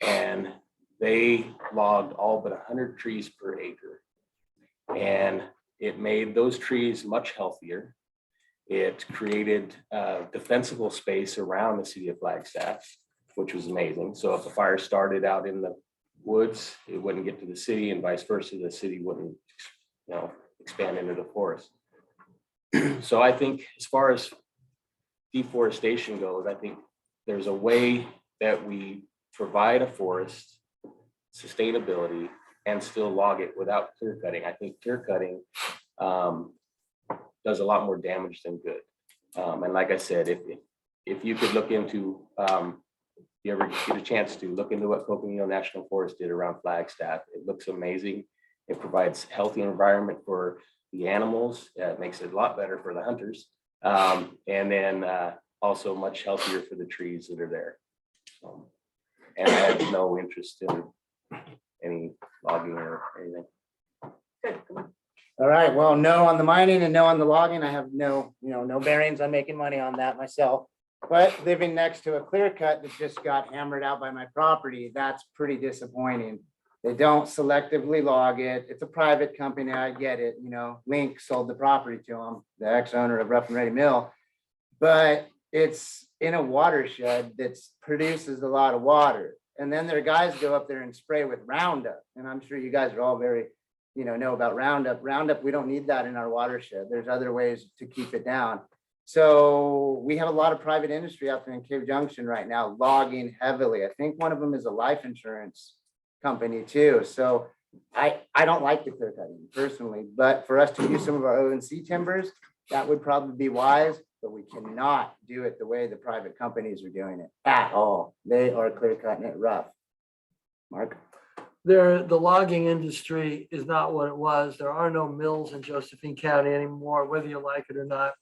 and they logged all but 100 trees per acre. And it made those trees much healthier. It created defensible space around the city of Flagstaff, which was amazing. So if a fire started out in the woods, it wouldn't get to the city, and vice versa. The city wouldn't, expand into the forest. So I think as far as deforestation goes, I think there's a way that we provide a forest sustainability and still log it without clear cutting. I think clear cutting does a lot more damage than good. And like I said, if you could look into, if you ever get a chance to look into what Coconino National Forest did around Flagstaff, it looks amazing. It provides healthy environment for the animals. It makes it a lot better for the hunters. And then also much healthier for the trees that are there. And I have no interest in any logging or anything. All right, well, no on the mining and no on the logging. I have no bearings on making money on that myself. But living next to a clear cut that just got hammered out by my property, that's pretty disappointing. They don't selectively log it. It's a private company, I get it. Link sold the property to them, the ex-owner of Rough and Ready Mill. But it's in a watershed that produces a lot of water. And then their guys go up there and spray with Roundup. And I'm sure you guys are all very, know about Roundup. Roundup, we don't need that in our watershed. There's other ways to keep it down. So we have a lot of private industry out there in Cave Junction right now, logging heavily. I think one of them is a life insurance company too. So I don't like the clear cutting personally, but for us to use some of our ONC timbers, that would probably be wise, but we cannot do it the way the private companies are doing it at all. They are clear cutting it rough. Mark? The logging industry is not what it was. There are no mills in Josephine County anymore, whether you like it or not.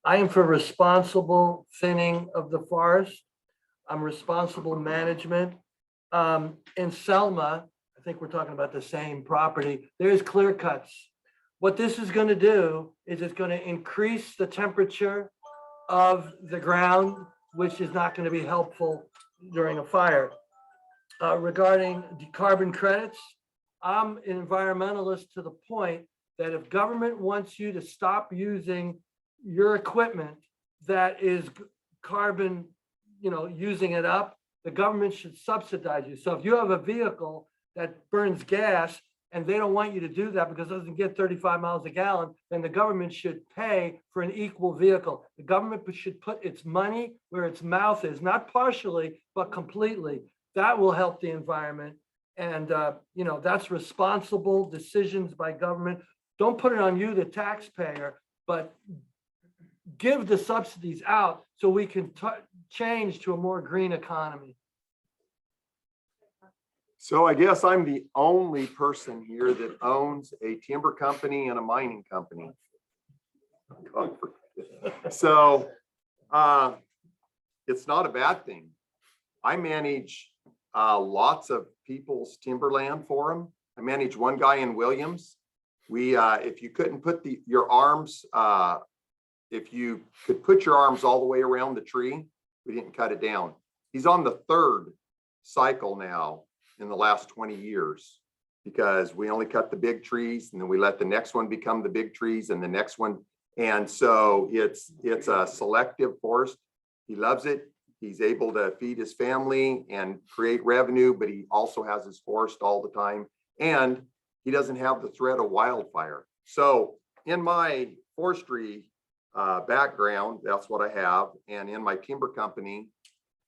I am for responsible thinning of the forest. I'm responsible management. In Selma, I think we're talking about the same property, there's clear cuts. What this is going to do is it's going to increase the temperature of the ground, which is not going to be helpful during a fire. Regarding carbon credits, I'm an environmentalist to the point that if government wants you to stop using your equipment that is carbon, using it up, the government should subsidize you. So if you have a vehicle that burns gas, and they don't want you to do that because it doesn't get 35 miles a gallon, then the government should pay for an equal vehicle. The government should put its money where its mouth is, not partially, but completely. That will help the environment. And, you know, that's responsible decisions by government. Don't put it on you, the taxpayer, but give the subsidies out so we can change to a more green economy. So I guess I'm the only person here that owns a timber company and a mining company. So it's not a bad thing. I manage lots of people's timberland for them. I manage one guy in Williams. We, if you couldn't put your arms, if you could put your arms all the way around the tree, we didn't cut it down. He's on the third cycle now in the last 20 years because we only cut the big trees and then we let the next one become the big trees and the next one. And so it's a selective forest. He loves it. He's able to feed his family and create revenue, but he also has his forest all the time. And he doesn't have the threat of wildfire. So in my forestry background, that's what I have. And in my timber company,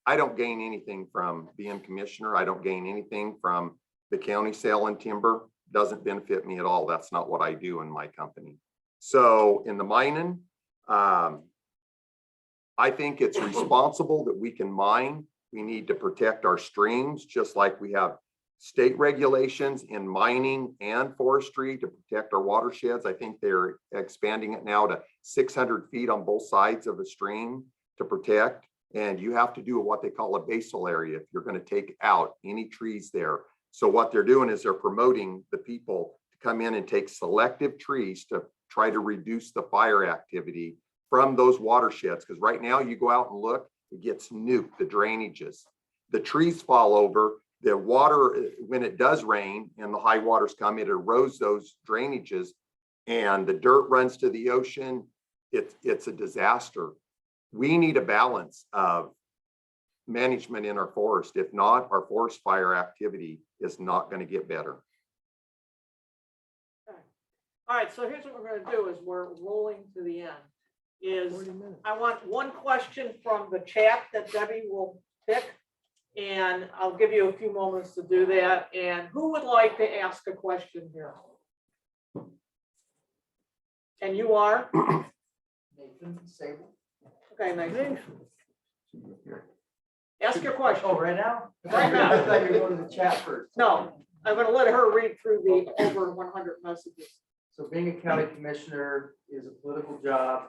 I don't gain anything from being commissioner. I don't gain anything from the county selling timber. Doesn't benefit me at all. That's not what I do in my company. So in the mining, I think it's responsible that we can mine. We need to protect our streams, just like we have state regulations in mining and forestry to protect our watersheds. I think they're expanding it now to 600 feet on both sides of a stream to protect. And you have to do what they call a basal area if you're going to take out any trees there. So what they're doing is they're promoting the people to come in and take selective trees to try to reduce the fire activity from those watersheds. Because right now you go out and look, it gets nuked, the drainages. The trees fall over, the water, when it does rain and the high waters come, it erodes those drainages and the dirt runs to the ocean. It's a disaster. We need a balance of management in our forest. If not, our forest fire activity is not going to get better. Okay. All right, so here's what we're going to do is we're rolling to the end. I want one question from the chat that Debbie will pick, and I'll give you a few moments to do that. And who would like to ask a question here? And you are? Nathan Sable. Okay, Nathan. Ask your question. Oh, right now? Right now. I thought you were going to the chat first. No, I'm going to let her read through the over 100 messages. So being a county commissioner is a political job.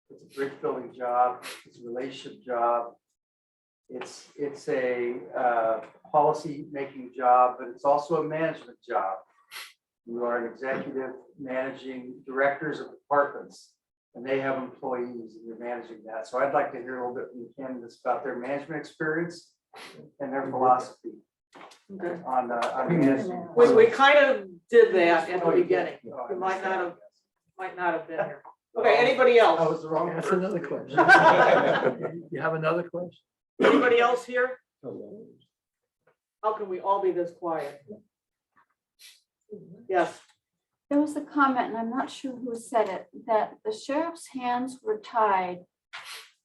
It's a bridge building job. It's a relationship job. It's a policy making job, but it's also a management job. You are an executive managing directors of departments, and they have employees, and you're managing that. So I'd like to hear a little bit from the candidates about their management experience and their philosophy on managing. We kind of did that at the beginning. You might not have been here. Okay, anybody else? I was the wrong. That's another question. You have another question? Anybody else here? How can we all be this quiet? Yes. There was a comment, and I'm not sure who said it, that the sheriff's hands were tied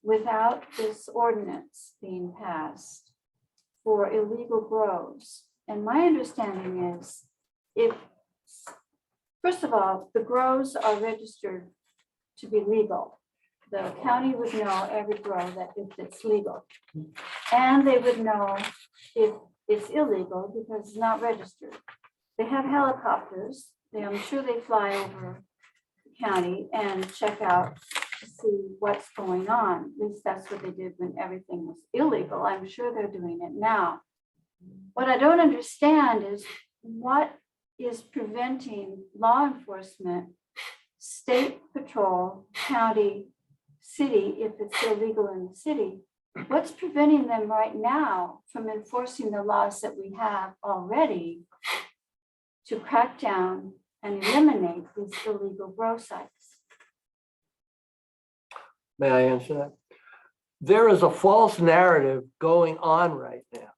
without this ordinance being passed for illegal grows. And my understanding is first of all, the grows are registered to be legal. The county would know every grow that if it's legal. And they would know if it's illegal because it's not registered. They have helicopters. I'm sure they fly over the county and check out to see what's going on. At least that's what they did when everything was illegal. I'm sure they're doing it now. What I don't understand is what is preventing law enforcement, state patrol, county, city, if it's illegal in the city, what's preventing them right now from enforcing the laws that we have already to crack down and eliminate these illegal grow sites? May I answer that? There is a false narrative going on right now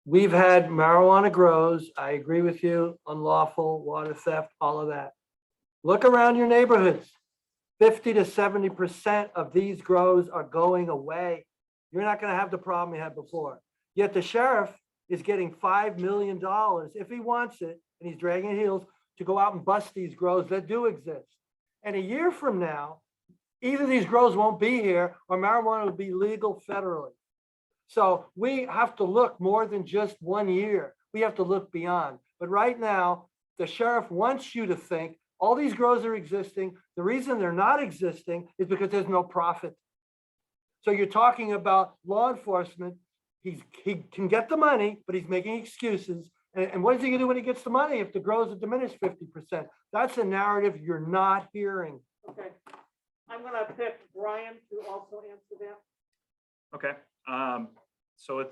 We've had marijuana grows. I agree with you, unlawful, water theft, all of that. Look around your neighborhoods. 50 to 70% of these grows are going away. You're not gonna have the problem you had before. Yet the sheriff is getting $5 million if he wants it, and he's dragging his heels to go out and bust these grows that do exist. And a year from now, either these grows won't be here or marijuana will be legal federally. So we have to look more than just 1 year. We have to look beyond. But right now, the sheriff wants you to think all these grows are existing. The reason they're not existing is because there's no profit. So you're talking about law enforcement. He can get the money, but he's making excuses. And what is he gonna do when he gets the money if the grows are diminished 50%? That's a narrative you're not hearing. Okay. I'm gonna pick Brian to also answer that. Okay, so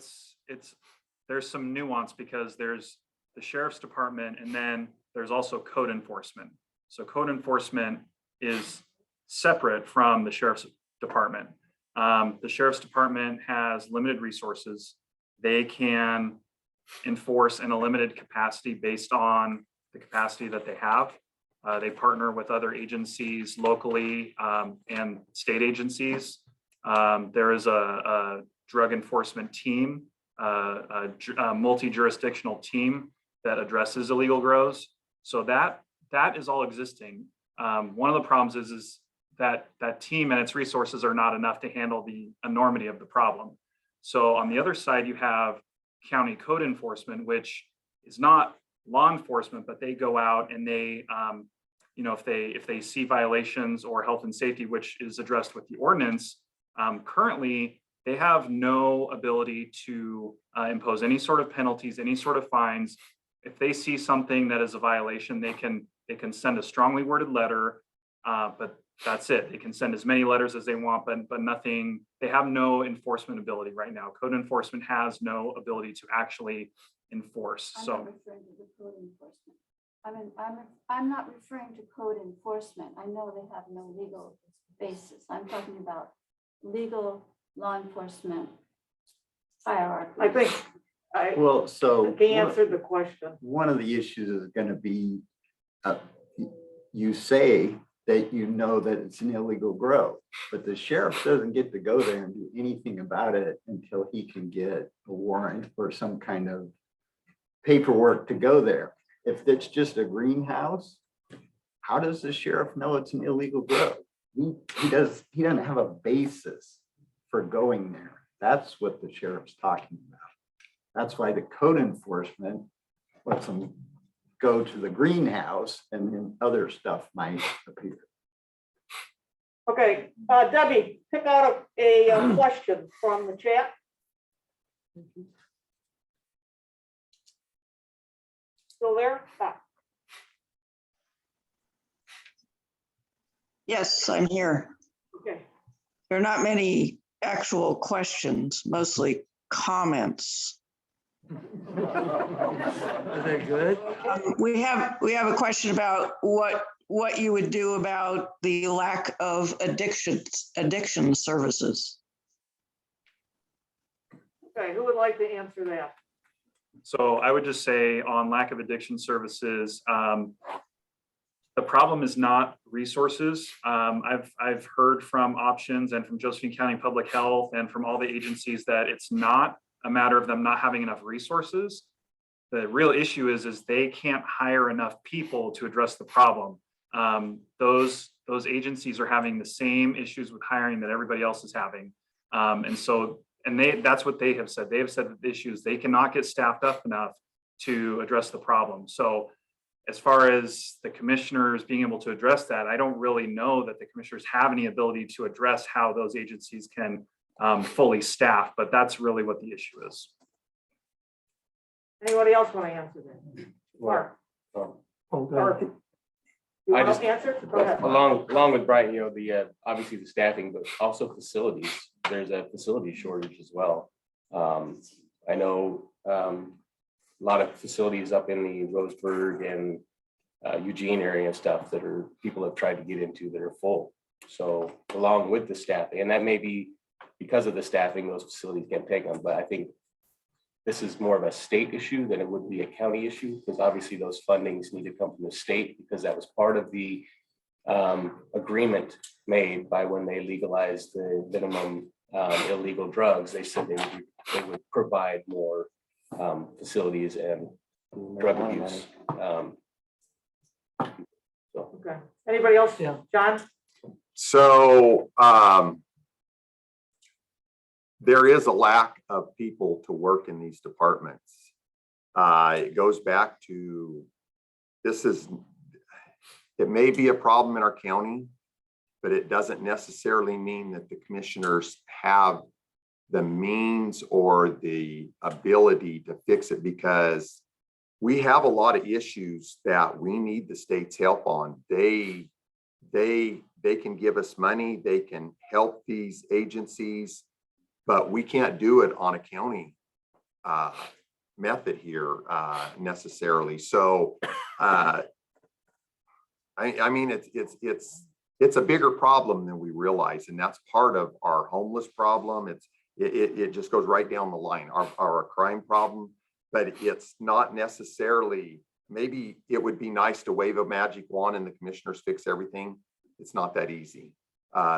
there's some nuance because there's the sheriff's department and then there's also code enforcement. So code enforcement is separate from the sheriff's department. The sheriff's department has limited resources. They can enforce in a limited capacity based on the capacity that they have. They partner with other agencies locally and state agencies. There is a drug enforcement team, a multi-jurisdictional team that addresses illegal grows. So that is all existing. One of the problems is that that team and its resources are not enough to handle the enormity of the problem. So on the other side, you have county code enforcement, which is not law enforcement, but they go out and they, if they see violations or health and safety, which is addressed with the ordinance, currently they have no ability to impose any sort of penalties, any sort of fines. If they see something that is a violation, they can send a strongly worded letter, but that's it. They can send as many letters as they want, but nothing. They have no enforcement ability right now. Code enforcement has no ability to actually enforce. I'm So not referring to the code enforcement. I'm not referring to code enforcement. I know they have no legal basis. I'm talking about legal law enforcement hierarchy. I think Well, so he answered the question. one of the issues is going to be, you say that you know that it's an illegal grow, but the sheriff doesn't get to go there and do anything about it until he can get a warrant or some kind of paperwork to go there. If it's just a greenhouse, how does the sheriff know it's an illegal grow? He doesn't have a basis for going there. That's what the sheriff's talking about. That's why the code enforcement lets them go to the greenhouse and then other stuff might appear. Okay, Debbie, pick out a question from the chat. Still there? Ah, Yes, I'm here. okay. There are not many actual questions, mostly comments. Are they good? We have a question about what you would do about the lack of addiction services. Okay, who would like to answer that? So I would just say on lack of addiction services, the problem is not resources. I've heard from options and from Josephine County Public Health and from all the agencies that it's not a matter of them not having enough resources. The real issue is they can't hire enough people to address the problem. Those agencies are having the same issues with hiring that everybody else is having. That's what they have said. They have said that the issue is they cannot get staffed up enough to address the problem. So as far as the commissioners being able to address that, I don't really know that the commissioners have any ability to address how those agencies can fully staff, but that's really what the issue is. Anybody else want to answer that? Mark? Oh, Or- good. You I want just- to answer? Go ahead. Along with Brian, obviously the staffing, but also facilities. There's a facility shortage as well. I know a lot of facilities up in the Roseburg and Eugene area and stuff that people have tried to get into that are full. So along with the staffing, and that may be because of the staffing, those facilities can't take them. But I think this is more of a state issue than it would be a county issue, because obviously those fundings need to come from the state, because that was part of the agreement made by when they legalized the minimum illegal drugs. They said they would provide more facilities and drug abuse. Okay. Anybody else? Yeah. John? So there is a lack of people to work in these departments. It goes back to, it may be a problem in our county, but it doesn't necessarily mean that the commissioners have the means or the ability to fix it, because we have a lot of issues that we need the state's help on. They can give us money, they can help these agencies, but we can't do it on a county method here necessarily. So I mean, it's a bigger problem than we realize, and that's part of our homeless problem. It just goes right down the line, our crime problem, but it's not necessarily, maybe it would be nice to wave a magic wand and the commissioners fix everything. It's not that easy.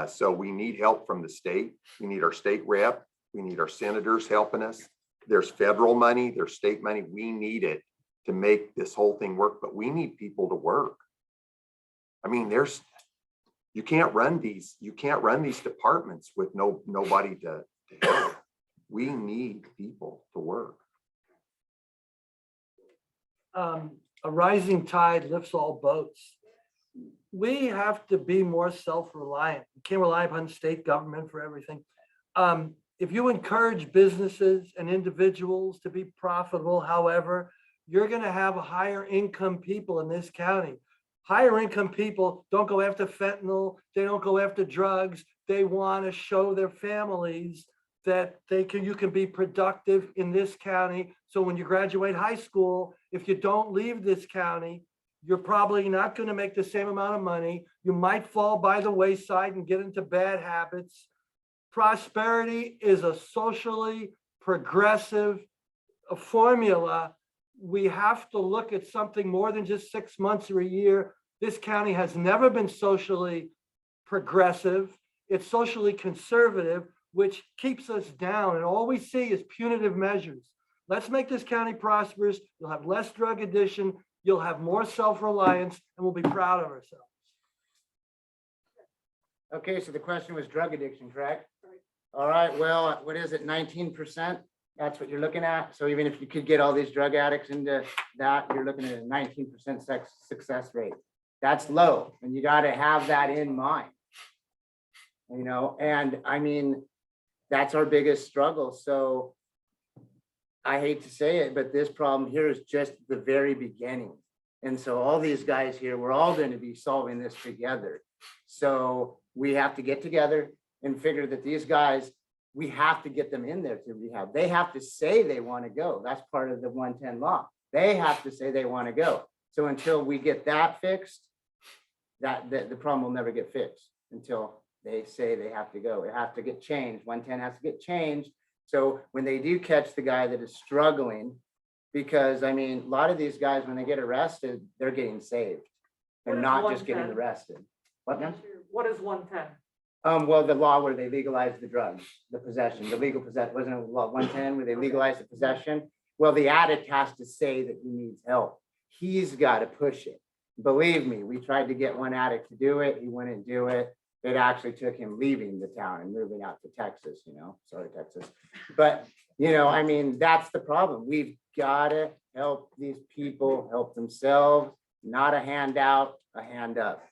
So we need help from the state. We need our state rep. We need our senators helping us. There's federal money, there's state money. We need it to make this whole thing work, but we need people to work. I mean, you can't run these departments with nobody to help. We need people to work. A rising tide lifts all boats. We have to be more self-reliant. We can't rely upon state government for everything. If you encourage businesses and individuals to be profitable, however, you're going to have higher income people in this county. Higher income people don't go after fentanyl. They don't go after drugs. They want to show their families that you can be productive in this county. So when you graduate high school, if you don't leave this county, you're probably not going to make the same amount of money. You might fall by the wayside and get into bad habits. Prosperity is a socially progressive formula. We have to look at something more than just 6 months or a year. This county has never been socially progressive. It's socially conservative, which keeps us down. And all we see is punitive measures. Let's make this county prosperous. You'll have less drug addiction. You'll have more self-reliance, and we'll be proud of ourselves. Okay, so the question was drug addiction, correct? All right, well, what is it, 19%? That's what you're looking at. So even if you could get all these drug addicts into that, you're looking at a 19% success rate. That's low, and you got to have that in mind. You know, and I mean, that's our biggest struggle. So I hate to say it, but this problem here is just the very beginning. And so all these guys here, we're all going to be solving this together. So we have to get together and figure that these guys, we have to get them in there to rehab. They have to say they want to go. That's part of the 110 law. They have to say they want to go. So until we get that fixed, the problem will never get fixed until they say they have to go. It has to get changed. 110 has to get changed. So when they do catch the guy that is struggling, because I mean, a lot of these guys, when they get arrested, they're getting saved. They're not just getting arrested. What now? What is 110? Well, the law where they legalize the drugs, the possession, the legal possession, wasn't it law 110 where they legalize the possession? Well, the addict has to say that he needs help. He's got to push it. Believe me, we tried to get one addict to do it. He wouldn't do it. It actually took him leaving the town and moving out to Texas, you know, sorry, Texas. But, you know, I mean, that's the problem. We've got to help these people help themselves, not a handout, a hand up.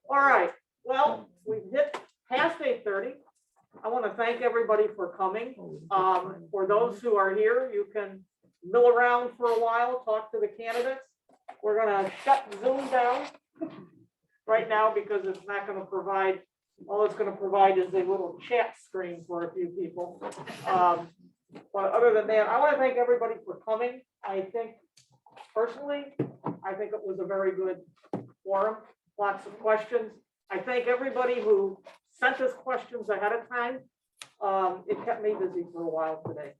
All right. Well, we've hit past 8:30. I want to thank everybody for coming. For those who are here, you can mill around for a while, talk to the candidates. We're going to shut Zoom down right now because it's not going to provide, all it's going to provide is a little chat screen for a few people. But other than that, I want to thank everybody for coming. I think personally, I think it was a very good forum, lots of questions. I thank everybody who sent us questions ahead of time. It kept me busy for a while today.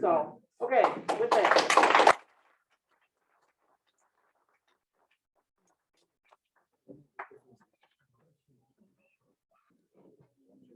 So, okay, with that.